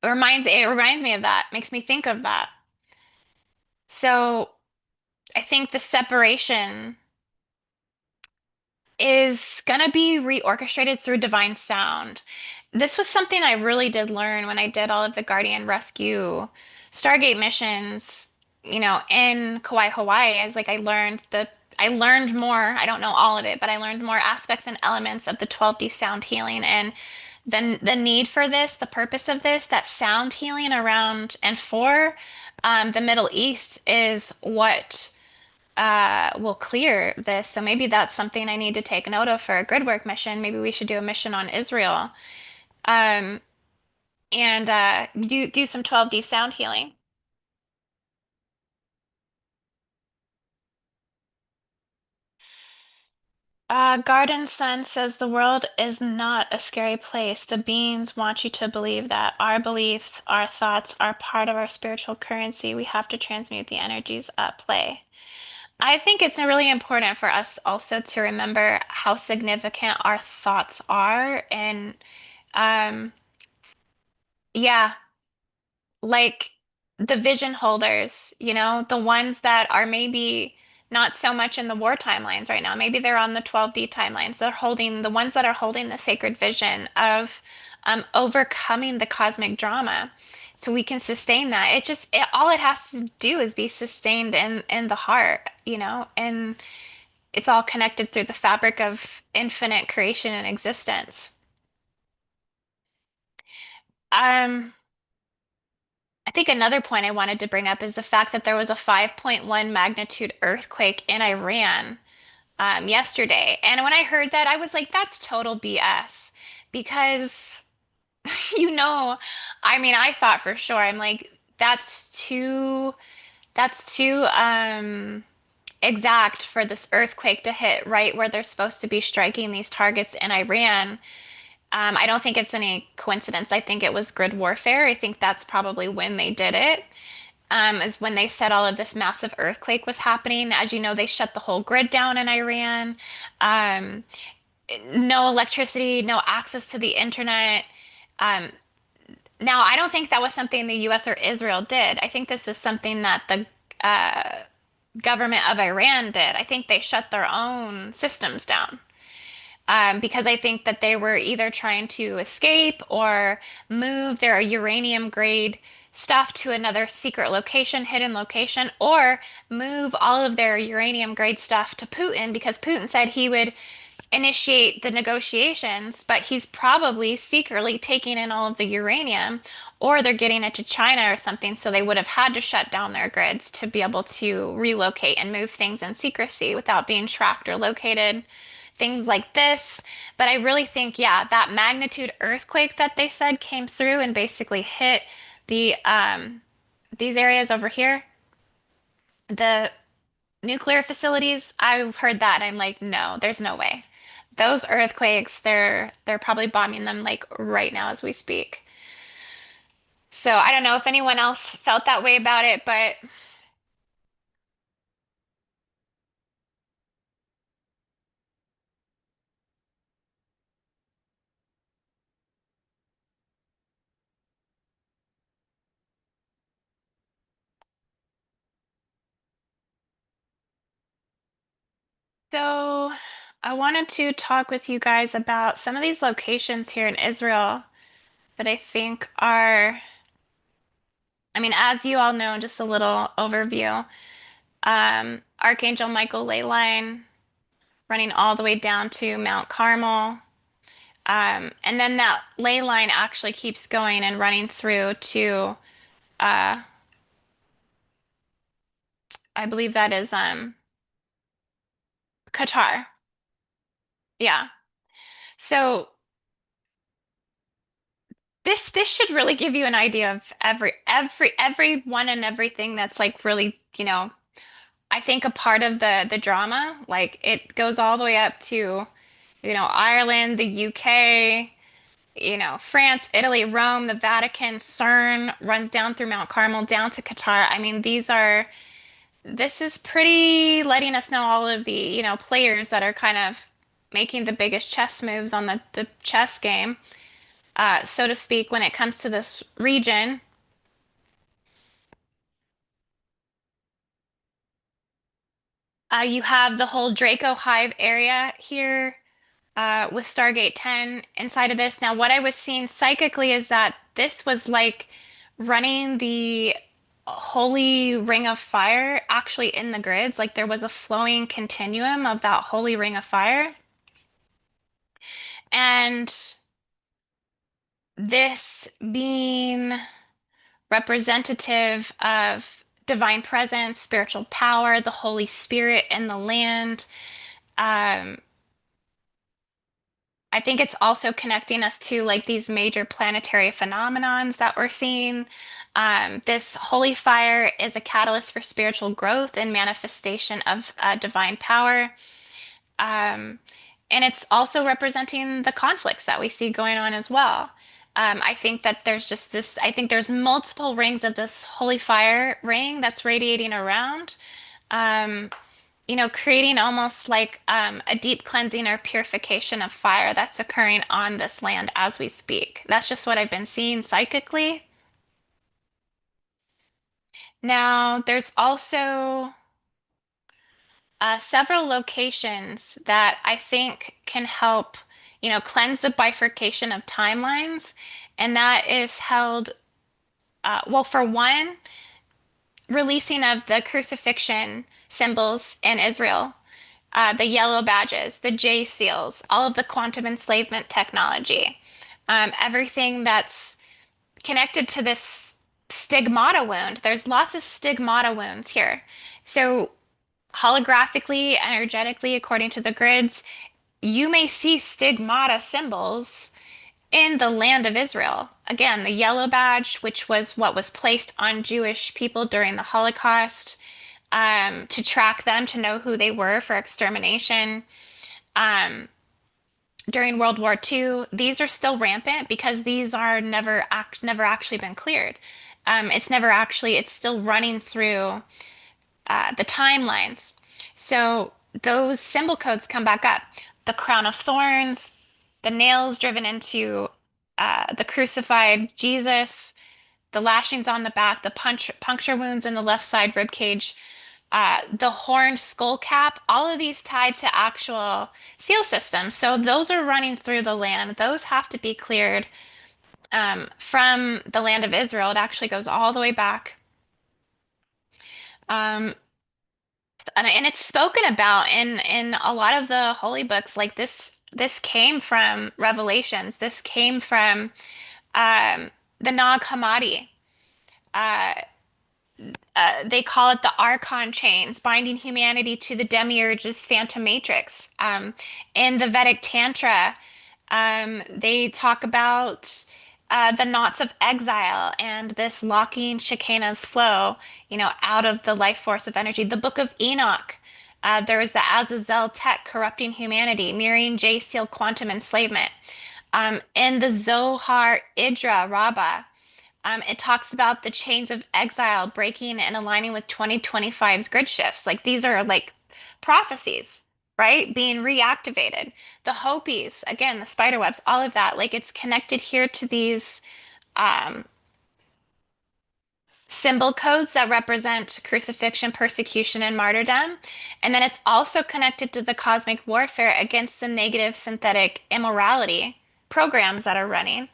it reminds me of that. Makes me think of that. So I think the separation is gonna be reorchestrated through divine sound. This was something I really did learn when I did all of the Guardian Rescue Stargate missions, in Kauai, Hawaii. Is like I learned more. I don't know all of it, but I learned more aspects and elements of the 12D sound healing and then the need for this, the purpose of this, that sound healing around and for the Middle East is what will clear this. So maybe that's something I need to take note of for a gridwork mission. Maybe we should do a mission on Israel. Um, and do some 12D sound healing. Garden Sun says the world is not a scary place. The beings want you to believe that our beliefs, our thoughts are part of our spiritual currency. We have to transmute the energies at play. I think it's really important for us also to remember how significant our thoughts are and um yeah, like the vision holders, the ones that are maybe not so much in the war timelines right now. Maybe they're on the 12D timelines. They're holding the ones that are holding the sacred vision of overcoming the cosmic drama. So we can sustain that. All it has to do is be sustained in the heart, and it's all connected through the fabric of infinite creation and existence. Um, I think another point I wanted to bring up is the fact that there was a 5.1 magnitude earthquake in Iran yesterday. And when I heard that, I was like, that's total BS. Because, you know, I mean, I thought for sure, I'm like, that's too exact for this earthquake to hit right where they're supposed to be striking these targets in Iran. I don't think it's any coincidence. I think it was grid warfare. I think that's probably when they did it, is when they said all of this massive earthquake was happening. As you know, they shut the whole grid down in Iran. Um, no electricity, no access to the internet. Um, Now, I don't think that was something the US or Israel did. I think this is something that the government of Iran did. I think they shut their own systems down. Because I think that they were either trying to escape or move their uranium grade stuff to another secret location, hidden location, or move all of their uranium grade stuff to Putin because Putin said he would initiate the negotiations, but he's probably secretly taking in all of the uranium, or they're getting it to China or something, so they would have had to shut down their grids to be able to relocate and move things in secrecy without being tracked or located, things like this. But I really think, yeah, that magnitude earthquake that they said came through and basically hit the these areas over here, the nuclear facilities, I've heard that and I'm like, no, there's no way. Those earthquakes, they're probably bombing them like right now as we speak. So I don't know if anyone else felt that way about it, but so I wanted to talk with you guys about some of these locations here in Israel that I think are, I mean, as you all know, just a little overview. Archangel Michael ley line running all the way down to Mount Carmel. And then that ley line actually keeps going and running through to, uh, I believe that is Qatar. Yeah. So this should really give you an idea of everyone and everything that's like really, I think a part of the drama. Like it goes all the way up to, Ireland, the UK, France, Italy, Rome, the Vatican, CERN runs down through Mount Carmel down to Qatar. I mean, this is pretty letting us know all of the, players that are kind of making the biggest chess moves on the chess game, so to speak, when it comes to this region. You have the whole Draco Hive area here, with Stargate 10 inside of this. Now, what I was seeing psychically is that this was like running the holy ring of fire actually in the grids. Like there was a flowing continuum of that holy ring of fire. And this being representative of divine presence, spiritual power, the Holy Spirit in the land. Um, I think it's also connecting us to like these major planetary phenomenons that we're seeing. This holy fire is a catalyst for spiritual growth and manifestation of divine power. Um, and it's also representing the conflicts that we see going on as well. I think that there's just this, I think there's multiple rings of this holy fire ring that's radiating around. Um, creating almost like a deep cleansing or purification of fire that's occurring on this land as we speak. That's just what I've been seeing psychically. Now, there's also several locations that I think can help, cleanse the bifurcation of timelines. And that is held, well, for one, releasing of the crucifixion symbols in Israel, the yellow badges, the J seals, all of the quantum enslavement technology, everything that's connected to this stigmata wound. There's lots of stigmata wounds here. So, holographically, energetically, according to the grids, you may see stigmata symbols in the land of Israel. Again, the yellow badge, which was what was placed on Jewish people during the Holocaust, to track them, to know who they were for extermination. Um, During World War II, these are still rampant because these are never actually been cleared. It's still running through the timelines. So those symbol codes come back up. The crown of thorns, the nails driven into the crucified Jesus, the lashings on the back, the puncture wounds in the left side rib cage, the horned skull cap, all of these tied to actual seal systems. So those are running through the land. Those have to be cleared from the land of Israel. It actually goes all the way back. Um, and it's spoken about in a lot of the holy books. Like this came from Revelations. This came from um, the Nag Hammadi. Uh, they call it the Archon chains, binding humanity to the demiurge's phantom matrix. In the Vedic Tantra, they talk about the knots of exile and this locking Shekinah's flow, out of the life force of energy. The Book of Enoch, there is the Azazel tech corrupting humanity, mirroring J-Seal quantum enslavement. In the Zohar Idra Rabbah, it talks about the chains of exile breaking and aligning with 2025's grid shifts. Like these are like prophecies, right? Being reactivated. The Hopis, again, the spider webs, all of that. Like it's connected here to these um, symbol codes that represent crucifixion, persecution, and martyrdom. And then it's also connected to the cosmic warfare against the negative synthetic immorality programs that are running.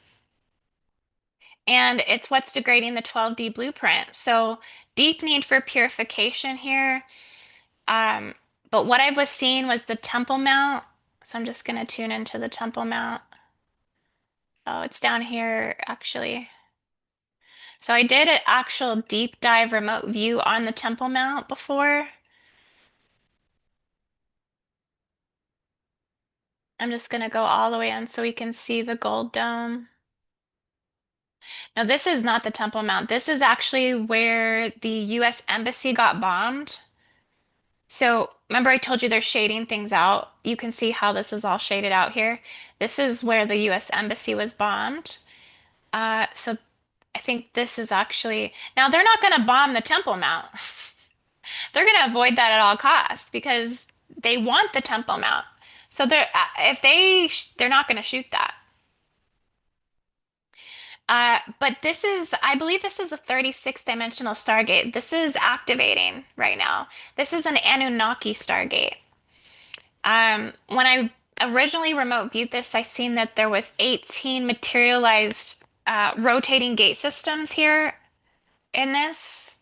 And it's what's degrading the 12D blueprint. So deep need for purification here. Um, but what I was seeing was the Temple Mount. So I'm just going to tune into the Temple Mount. Oh, it's down here actually. So I did an actual deep dive remote view on the Temple Mount before. I'm just gonna go all the way in so we can see the gold dome. No, this is not the Temple Mount. This is actually where the US Embassy got bombed. So remember I told you they're shading things out? You can see how this is all shaded out here. This is where the US Embassy was bombed. So I think this is actually, now they're not going to bomb the Temple Mount. They're going to avoid that at all costs because they want the Temple Mount. So if they're not going to shoot that. But I believe this is a 36 dimensional Stargate. This is activating right now. This is an Anunnaki Stargate. When I originally remote viewed this, I seen that there was 18 materialized rotating gate systems here in this.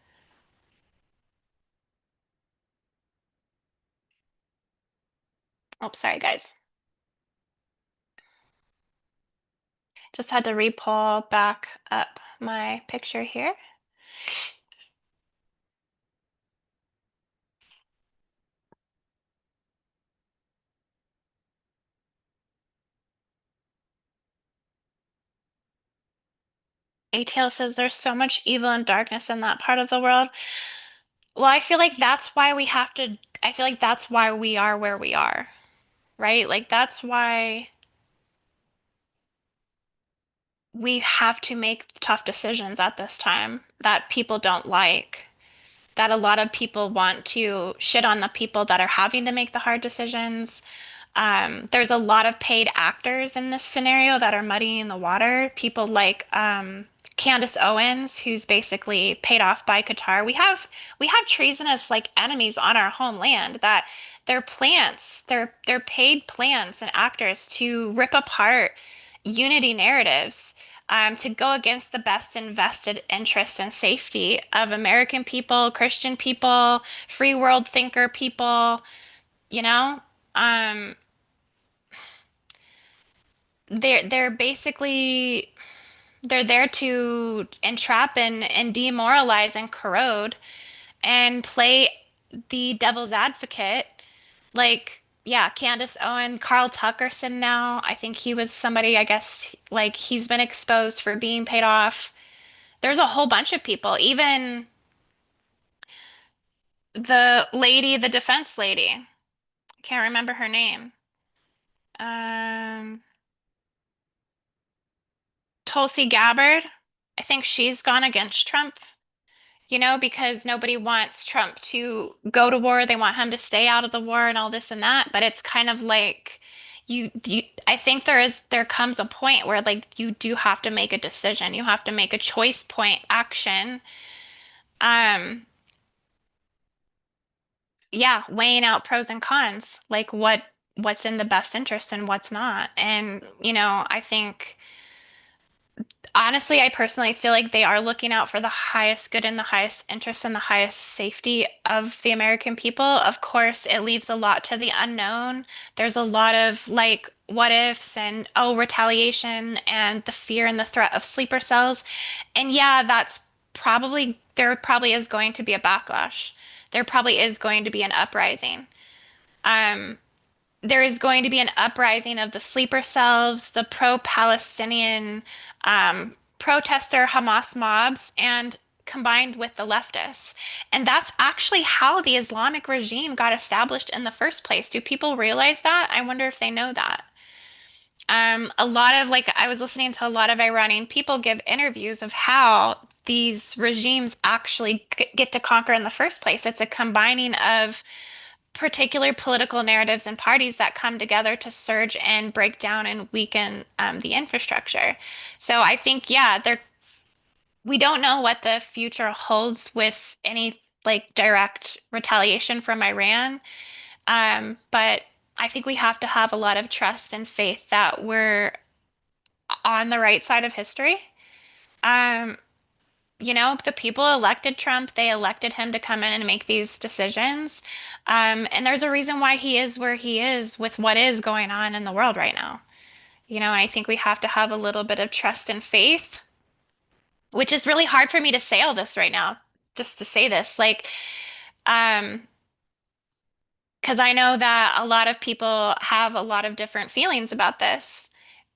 Oh, sorry, guys. Just had to re-pull back up my picture here. ATL says there's so much evil and darkness in that part of the world. Well, I feel like that's why I feel like that's why we are where we are, right? Like that's why we have to make tough decisions at this time that people don't like. That a lot of people want to shit on the people that are having to make the hard decisions. There's a lot of paid actors in this scenario that are muddying the water. People like Candace Owens, who's basically paid off by Qatar. We have treasonous like enemies on our homeland that they're paid plants and actors to rip apart unity narratives. To go against the best invested interests and safety of American people, Christian people, free world thinker people, you know? Um, they're basically they're there to entrap and demoralize and corrode and play the devil's advocate. Like, yeah, Candace Owen, Carl Tuckerson now. I think he was somebody, I guess, like he's been exposed for being paid off. There's a whole bunch of people, even the defense lady. I can't remember her name. Um, Tulsi Gabbard. I think she's gone against Trump, because nobody wants Trump to go to war. They want him to stay out of the war and all this and that. But it's kind of like I think there comes a point where like you do have to make a decision. You have to make a choice point action. Um, yeah, weighing out pros and cons, like what's in the best interest and what's not. And, I think honestly, I personally feel like they are looking out for the highest good and the highest interest and the highest safety of the American people. Of course, it leaves a lot to the unknown. There's a lot of like what ifs and oh, retaliation and the fear and the threat of sleeper cells. And yeah, there probably is going to be a backlash. There probably is going to be an uprising. Um, there is going to be an uprising of the sleeper cells, the pro-Palestinian protester Hamas mobs, and combined with the leftists. And that's actually how the Islamic regime got established in the first place. Do people realize that? I wonder if they know that. A lot of like I was listening to a lot of Iranian people give interviews of how these regimes actually get to conquer in the first place. It's a combining of particular political narratives and parties that come together to surge and break down and weaken the infrastructure. So I think, yeah, we don't know what the future holds with any like direct retaliation from Iran. But I think we have to have a lot of trust and faith that we're on the right side of history. Um, the people elected Trump. They elected him to come in and make these decisions. And there's a reason why he is where he is with what is going on in the world right now. And I think we have to have a little bit of trust and faith, which is really hard for me to say all this right now, just to say this. Um, because I know that a lot of people have a lot of different feelings about this.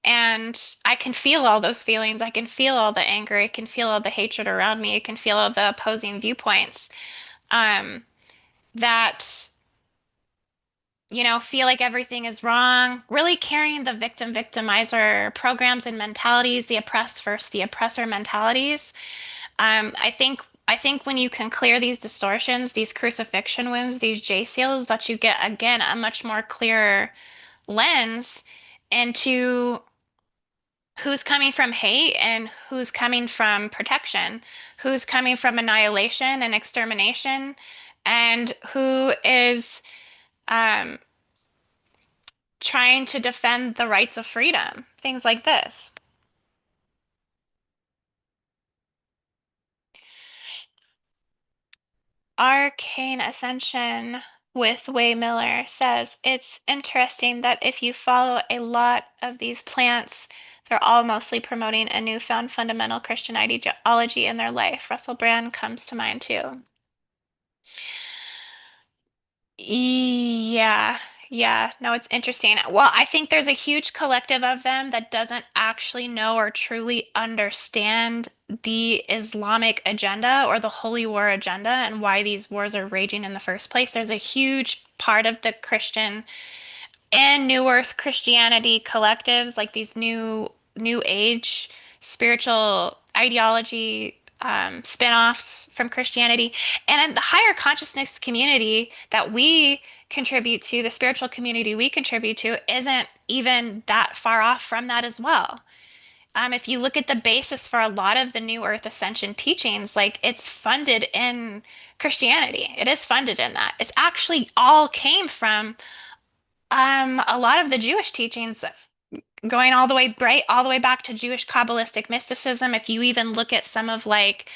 And I can feel all those feelings. I can feel all the anger. I can feel all the hatred around me. I can feel all the opposing viewpoints. Um, that, feel like everything is wrong, really carrying the victim victimizer programs and mentalities, the oppressed versus the oppressor mentalities. I think when you can clear these distortions, these crucifixion wounds, these J seals, that you get again a much more clearer lens into who's coming from hate and who's coming from protection, who's coming from annihilation and extermination, and who is um, trying to defend the rights of freedom, things like this. Arcane Ascension with Way Miller says it's interesting that if you follow a lot of these plants, they're all mostly promoting a newfound fundamental Christian ideology in their life. Russell Brand comes to mind too. Yeah, yeah. No, it's interesting. Well, I think there's a huge collective of them that doesn't actually know or truly understand the Islamic agenda or the Holy War agenda and why these wars are raging in the first place. There's a huge part of the Christian and New Earth Christianity collectives, like these new age spiritual ideology spin-offs from Christianity, and in the higher consciousness community that we contribute to, the spiritual community we contribute to, isn't even that far off from that as well. If you look at the basis for a lot of the New Earth Ascension teachings, like it's funded in Christianity. It is funded in that. It's actually all came from a lot of the Jewish teachings going all the way right all the way back to Jewish Kabbalistic mysticism. If you even look at some of like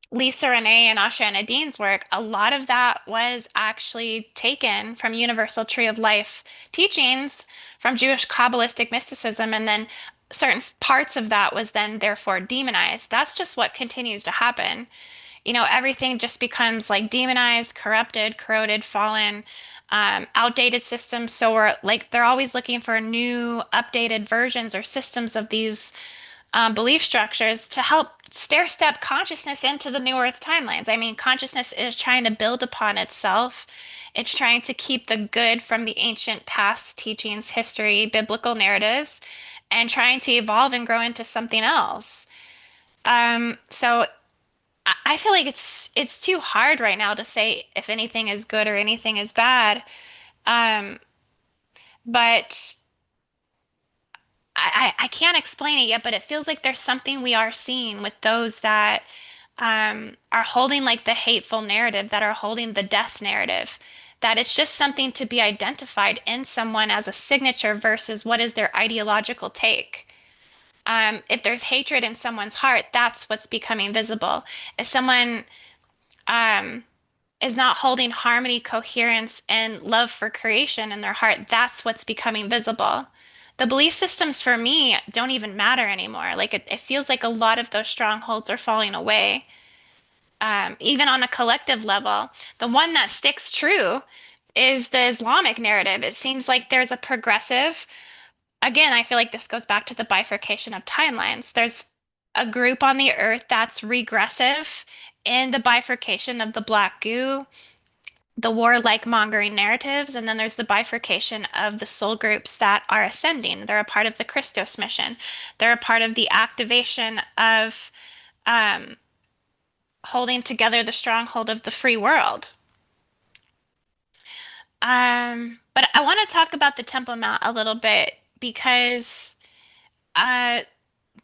Lisa Renee and Asha and Adine's work, a lot of that was actually taken from Universal Tree of Life teachings from Jewish Kabbalistic mysticism, and then certain parts of that was then therefore demonized. That's just what continues to happen. Everything just becomes like demonized, corrupted, corroded, fallen, outdated systems. So we're like, they're always looking for new, updated versions or systems of these belief structures to help stair step consciousness into the new Earth timelines. I mean, consciousness is trying to build upon itself. It's trying to keep the good from the ancient past teachings, history, biblical narratives, and trying to evolve and grow into something else. So I feel like it's too hard right now to say if anything is good or anything is bad. Um, but I can't explain it yet, but it feels like there's something we are seeing with those that are holding like the hateful narrative, that are holding the death narrative, that it's just something to be identified in someone as a signature versus what is their ideological take. If there's hatred in someone's heart, that's what's becoming visible. If someone um, is not holding harmony, coherence, and love for creation in their heart, that's what's becoming visible. The belief systems for me don't even matter anymore. Like it feels like a lot of those strongholds are falling away. Even on a collective level, the one that sticks true is the Islamic narrative. It seems like there's a progressive, again, I feel like this goes back to the bifurcation of timelines. There's a group on the earth that's regressive in the bifurcation of the black goo, the warlike mongering narratives, and then there's the bifurcation of the soul groups that are ascending. They're a part of the Christos mission. They're a part of the activation of um, holding together the stronghold of the free world. But I want to talk about the Temple Mount a little bit because uh,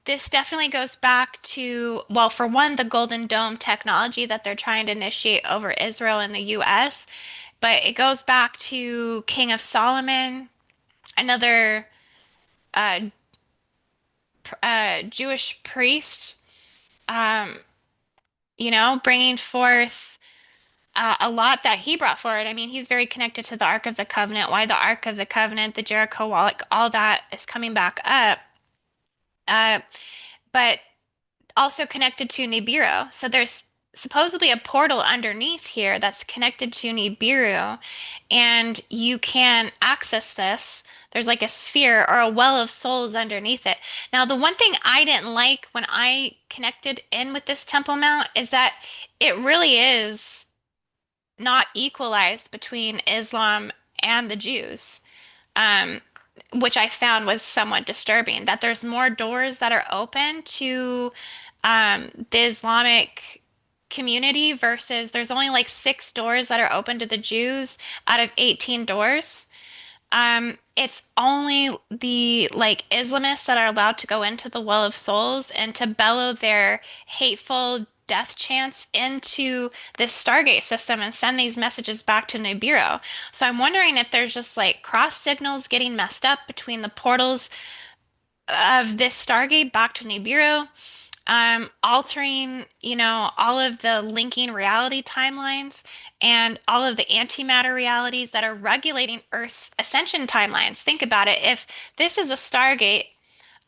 this definitely goes back to, well, for one, the Golden Dome technology that they're trying to initiate over Israel and the US, but it goes back to King of Solomon, another uh, Jewish priest, um, bringing forth. a lot that he brought forward. I mean, he's very connected to the Ark of the Covenant. Why the Ark of the Covenant, the Jericho Wall, like all that is coming back up. Uh, but also connected to Nibiru. So there's supposedly a portal underneath here that's connected to Nibiru, and you can access this. There's like a sphere or a well of souls underneath it. Now, the one thing I didn't like when I connected in with this Temple Mount is that it really is not equalized between Islam and the Jews, um, which I found was somewhat disturbing, that there's more doors that are open to the Islamic community versus there's only like 6 doors that are open to the Jews out of 18 doors. It's only the like Islamists that are allowed to go into the Well of Souls and to bellow their hateful death chants into this Stargate system and send these messages back to Nibiru. So I'm wondering if there's just like cross signals getting messed up between the portals of this Stargate back to Nibiru, altering, all of the linking reality timelines and all of the antimatter realities that are regulating Earth's ascension timelines. Think about it. If this is a Stargate,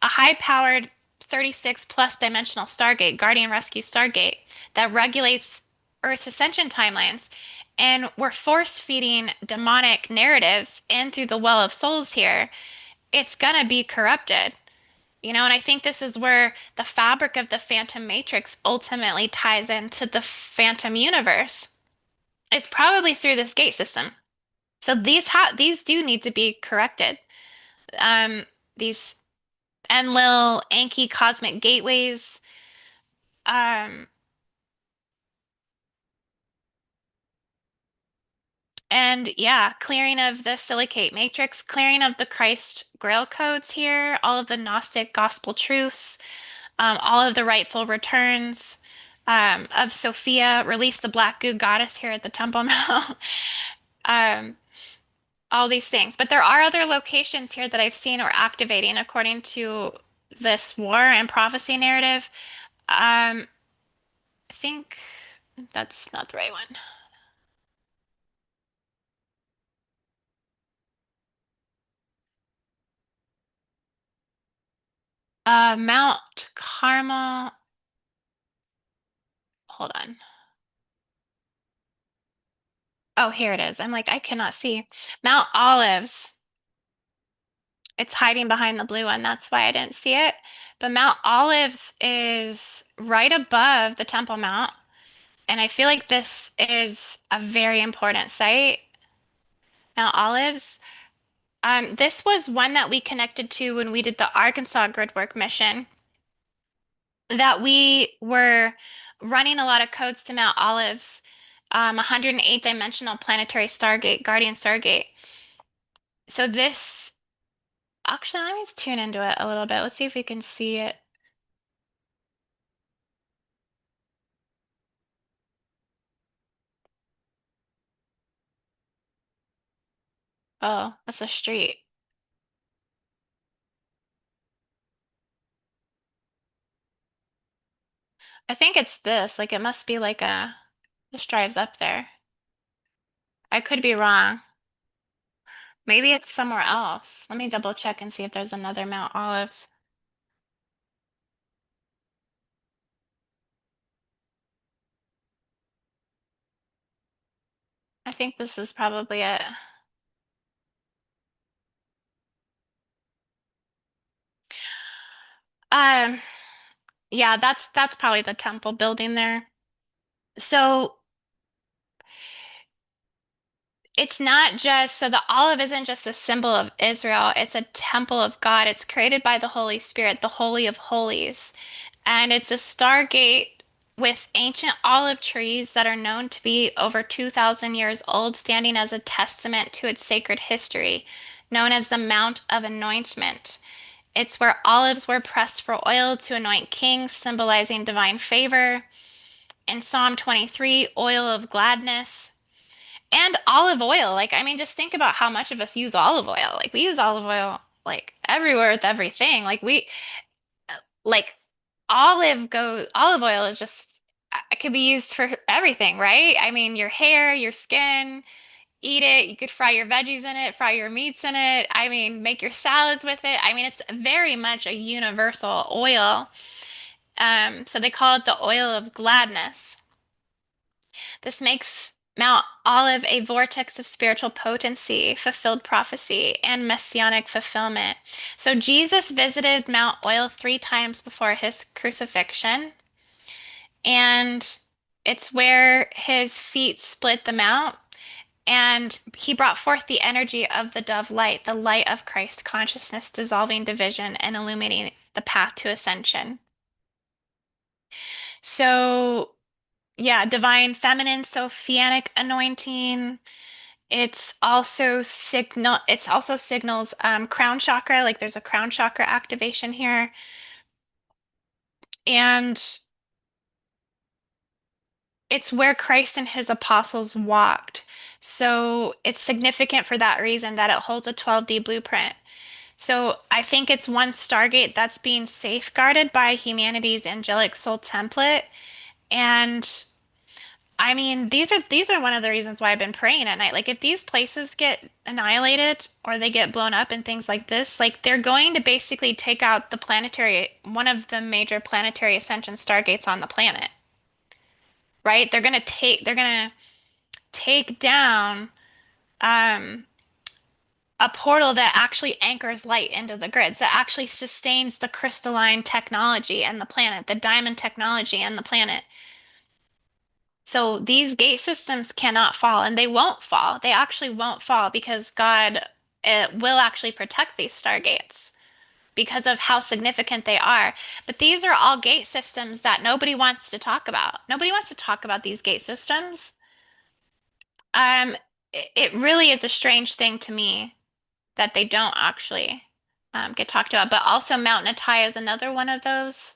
a high-powered 36 plus dimensional Stargate, Guardian Rescue Stargate, that regulates Earth's ascension timelines, and we're force feeding demonic narratives in through the Well of Souls here, it's gonna be corrupted. And I think this is where the fabric of the Phantom Matrix ultimately ties into the Phantom Universe. It's probably through this gate system. So these do need to be corrected. These Enlil, Anki cosmic gateways. Um, and yeah, clearing of the silicate matrix, clearing of the Christ Grail codes here, all of the Gnostic gospel truths, all of the rightful returns of Sophia, release the black goo goddess here at the Temple Mount, um, all these things. But there are other locations here that I've seen are activating according to this war and prophecy narrative. I think that's not the right one. Mount Carmel. Hold on. Oh, here it is. I'm like, I cannot see. Mount Olives. It's hiding behind the blue one. That's why I didn't see it. But Mount Olives is right above the Temple Mount. And I feel like this is a very important site. Mount Olives. This was one that we connected to when we did the Arkansas Gridwork mission. That we were running a lot of codes to Mount Olives, 108 dimensional planetary Stargate, Guardian Stargate. So this, actually, let me just tune into it a little bit. Let's see if we can see it. Oh, that's a street. I think it's this. Like it must be like this drives up there. I could be wrong. Maybe it's somewhere else. Let me double check and see if there's another Mount Olives. I think this is probably it. Um, yeah, that's probably the temple building there. So it's not just, so the olive isn't just a symbol of Israel, it's a temple of God. It's created by the Holy Spirit, the Holy of Holies. And it's a stargate with ancient olive trees that are known to be over 2,000 years old, standing as a testament to its sacred history, known as the Mount of Anointment. It's where olives were pressed for oil to anoint kings, symbolizing divine favor. In Psalm 23, oil of gladness. And olive oil. Like, I mean, just think about how much of us use olive oil. Like, we use olive oil like everywhere with everything. Like, we, like, olive oil is just, it could be used for everything, right? I mean, your hair, your skin, eat it. You could fry your veggies in it, fry your meats in it. I mean, make your salads with it. I mean, it's very much a universal oil. So they call it the oil of gladness. This makes Mount Olive a vortex of spiritual potency, fulfilled prophecy, and messianic fulfillment. So Jesus visited Mount Oil 3 times before his crucifixion, and it's where his feet split the mount, and he brought forth the energy of the dove light, the light of Christ consciousness, dissolving division and illuminating the path to ascension. So, yeah, divine feminine, Sophianic anointing. It's also signals crown chakra, like there's a crown chakra activation here. And it's where Christ and his apostles walked. So it's significant for that reason that it holds a 12D blueprint. So I think it's one Stargate that's being safeguarded by humanity's angelic soul template. And I mean, these are one of the reasons why I've been praying at night. Like if these places get annihilated or they get blown up and things like this, like they're going to basically take out one of the major planetary ascension stargates on the planet, right? They're gonna take down um a portal that actually anchors light into the grids, that actually sustains the crystalline technology and the planet, the diamond technology and the planet. So these gate systems cannot fall, and they won't fall. They actually won't fall because God will actually protect these stargates because of how significant they are. But these are all gate systems that nobody wants to talk about. Nobody wants to talk about these gate systems. Um, it really is a strange thing to me that they don't actually get talked about. But also Mount Natai is another one of those.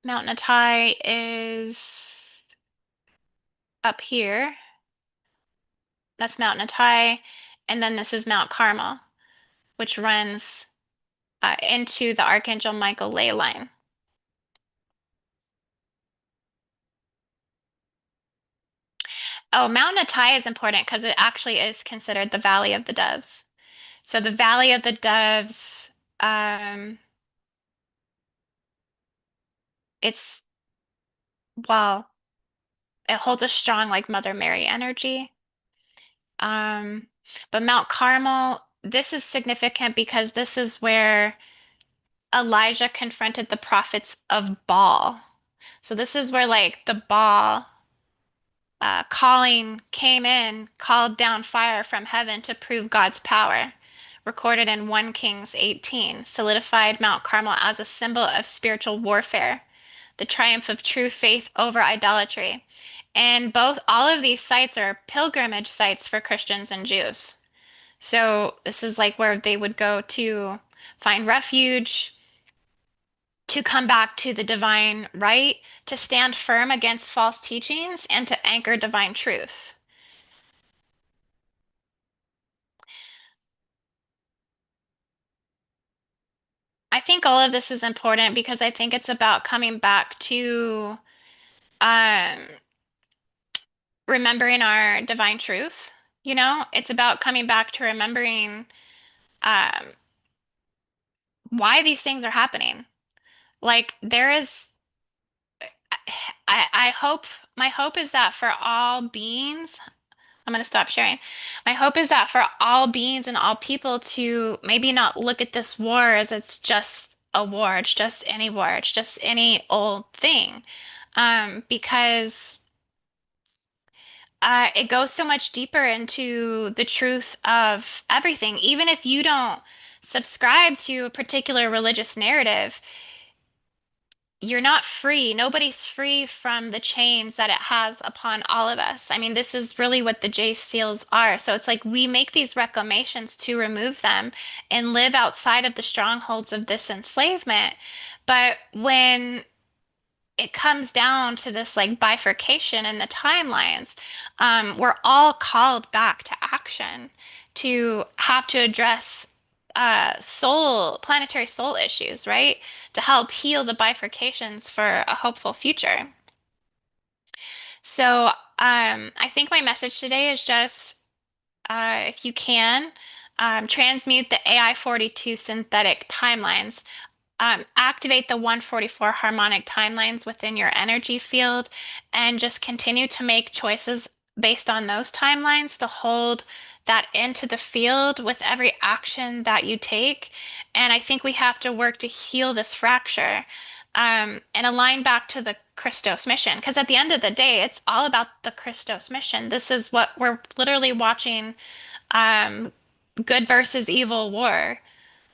Mount Natai is up here. That's Mount Natai. And then this is Mount Carmel, which runs into the Archangel Michael ley line. Oh, Mount Natai is important because it actually is considered the Valley of the Doves. So the Valley of the Doves, um, it's, well, it holds a strong like Mother Mary energy. Um, but Mount Carmel, this is significant because this is where Elijah confronted the prophets of Baal. So this is where like the Baal calling came in, called down fire from heaven to prove God's power. Recorded in 1 Kings 18, solidified Mount Carmel as a symbol of spiritual warfare, the triumph of true faith over idolatry. And all of these sites are pilgrimage sites for Christians and Jews. So this is like where they would go to find refuge, to come back to the divine right, to stand firm against false teachings, and to anchor divine truth. I think all of this is important because I think it's about coming back to um, remembering our divine truth. You know, it's about coming back to remembering um, why these things are happening. Like there is, I hope, my hope is that for all beings, I'm going to stop sharing. My hope is that for all beings and all people to maybe not look at this war as it's just a war, it's just any war, it's just any old thing. Because it goes so much deeper into the truth of everything. Even if you don't subscribe to a particular religious narrative, you're not free. Nobody's free from the chains that it has upon all of us. I mean, this is really what the J seals are. So it's like we make these reclamations to remove them and live outside of the strongholds of this enslavement. But when it comes down to this like bifurcation in the timelines, we're all called back to action to have to address planetary soul issues, right? To help heal the bifurcations for a hopeful future. So, I think my message today is just if you can, transmute the AI-42 synthetic timelines. Activate the 144 harmonic timelines within your energy field and just continue to make choices based on those timelines to hold that into the field with every action that you take. And I think we have to work to heal this fracture, and align back to the Christos mission. Because at the end of the day, it's all about the Christos mission. This is what we're literally watching, um, good versus evil war,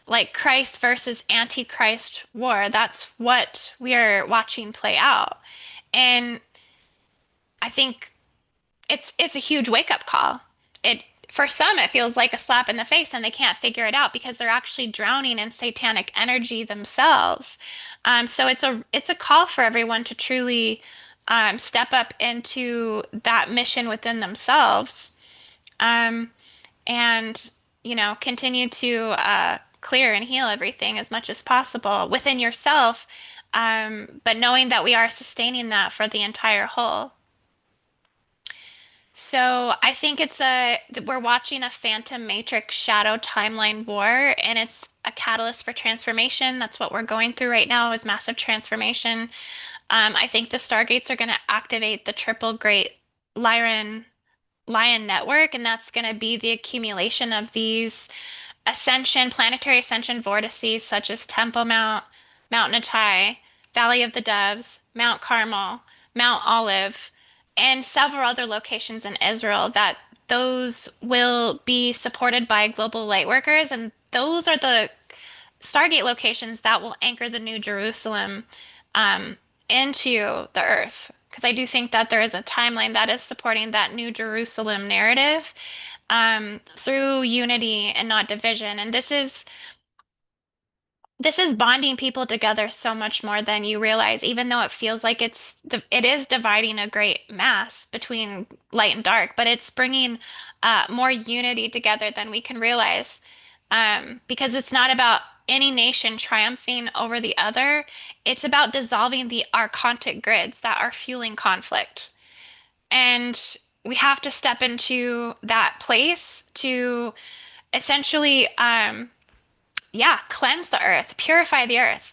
like Christ versus Antichrist war. That's what we are watching play out. And I think it's a huge wake-up call. It For some it feels like a slap in the face and they can't figure it out because they're actually drowning in satanic energy themselves. So it's a call for everyone to truly step up into that mission within themselves. Um, and continue to clear and heal everything as much as possible within yourself, but knowing that we are sustaining that for the entire whole. So I think we're watching a phantom matrix shadow timeline war, and it's a catalyst for transformation. That's what we're going through right now is massive transformation. I think the stargates are going to activate the triple great Lyran Lion network, and that's going to be the accumulation of these planetary ascension vortices such as Temple Mount, Mount Natai, Valley of the Doves, Mount Carmel, Mount Olive, and several other locations in Israel that those will be supported by global light workers, and those are the Stargate locations that will anchor the New Jerusalem um, into the earth. Because I do think that there is a timeline that is supporting that New Jerusalem narrative, through unity and not division. And this is bonding people together so much more than you realize, even though it feels like it is dividing a great mass between light and dark, but it's bringing more unity together than we can realize. Because it's not about any nation triumphing over the other. It's about dissolving the archontic grids that are fueling conflict. And we have to step into that place to essentially, yeah, cleanse the earth, purify the earth.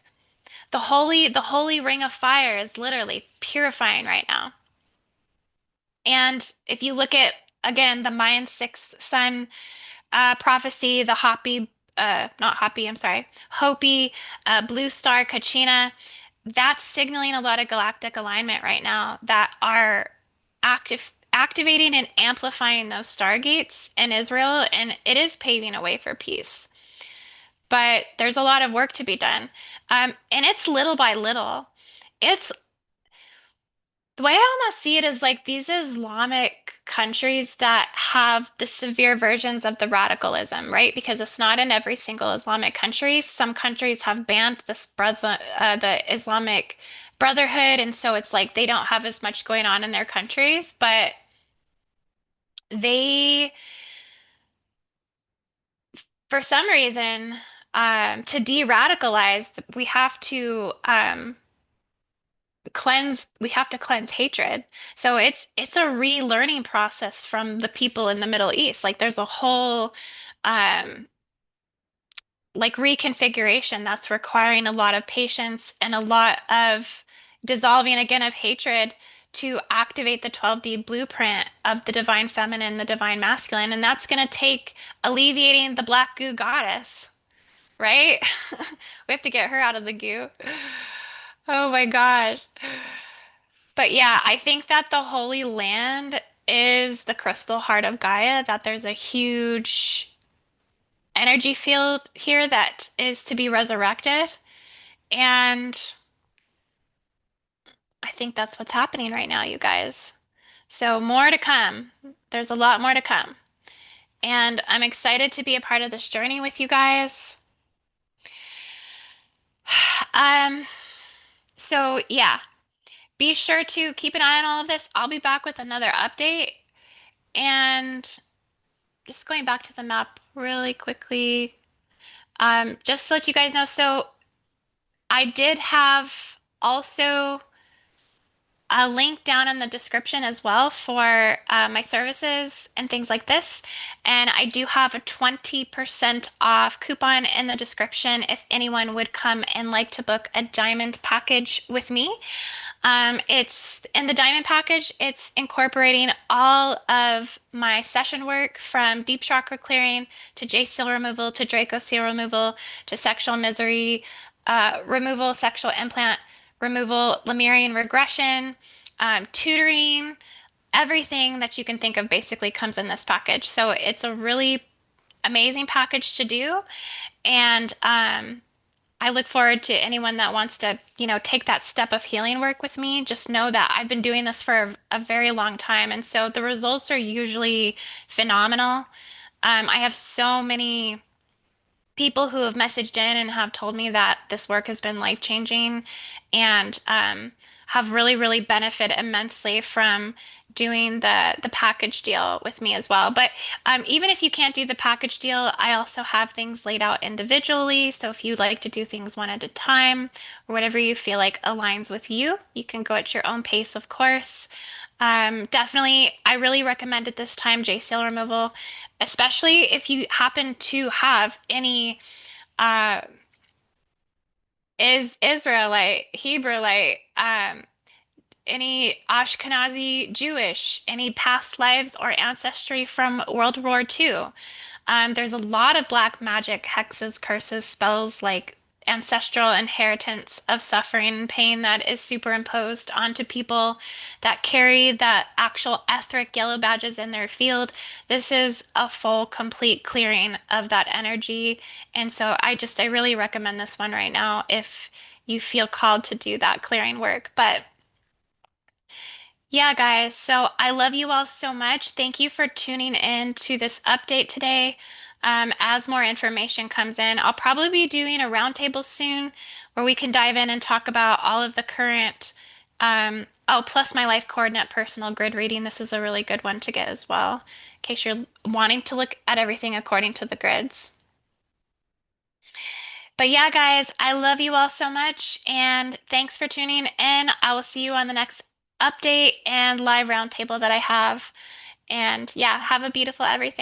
The holy ring of fire is literally purifying right now. And if you look at, again, the Mayan sixth sun prophecy, the not Hopi, I'm sorry, Hopi, blue star Kachina, that's signaling a lot of galactic alignment right now that are activating and amplifying those stargates in Israel, and it is paving a way for peace. But there's a lot of work to be done. And it's little by little. It's The way I almost see it is like these Islamic countries that have the severe versions of the radicalism, right? Because it's not in every single Islamic country. Some countries have banned the Islamic Brotherhood, and so it's like they don't have as much going on in their countries, but they, for some reason, to de-radicalize, we have to cleanse hatred. So it's a relearning process from the people in the Middle East. Like there's a whole um like reconfiguration that's requiring a lot of patience and a lot of dissolving again of hatred to activate the 12D blueprint of the divine feminine, the divine masculine, and that's going to take alleviating the black goo goddess, right? We have to get her out of the goo. Oh my gosh. But yeah, I think that the Holy Land is the crystal heart of Gaia, that there's a huge energy field here that is to be resurrected. And I think that's what's happening right now, you guys. So more to come. There's a lot more to come. And I'm excited to be a part of this journey with you guys. Um, so yeah, be sure to keep an eye on all of this. I'll be back with another update. And just going back to the map really quickly, just to let you guys know, so I did have also a link down in the description as well for my services and things like this. And I do have a 20% off coupon in the description if anyone would come and like to book a diamond package with me. It's in the diamond package, it's incorporating all of my session work from deep chakra clearing to J-seal removal to Draco seal removal to sexual misery removal, sexual implant removal, Lemurian regression, tutoring, everything that you can think of basically comes in this package. So it's a really amazing package to do. And I look forward to anyone that wants to, take that step of healing work with me. Just know that I've been doing this for a very long time. And so the results are usually phenomenal. I have so many people who have messaged in and have told me that this work has been life-changing and have really, really benefited immensely from doing the package deal with me as well. But even if you can't do the package deal, I also have things laid out individually. So if you'd like to do things one at a time or whatever you feel like aligns with you, you can go at your own pace, of course. Definitely, I really recommend at this time J-seal removal, especially if you happen to have any uh Israelite, Hebrewite, any Ashkenazi Jewish, any past lives or ancestry from World War II. There's a lot of black magic, hexes, curses, spells, like ancestral inheritance of suffering and pain that is superimposed onto people that carry the actual etheric yellow badges in their field. This is a full, complete clearing of that energy. And so I really recommend this one right now if you feel called to do that clearing work. But yeah, guys, so I love you all so much. Thank you for tuning in to this update today. As more information comes in, I'll probably be doing a roundtable soon where we can dive in and talk about all of the current, plus my life coordinate personal grid reading. This is a really good one to get as well, in case you're wanting to look at everything according to the grids. But yeah, guys, I love you all so much, and thanks for tuning in. I will see you on the next update and live roundtable that I have. And yeah, have a beautiful everything.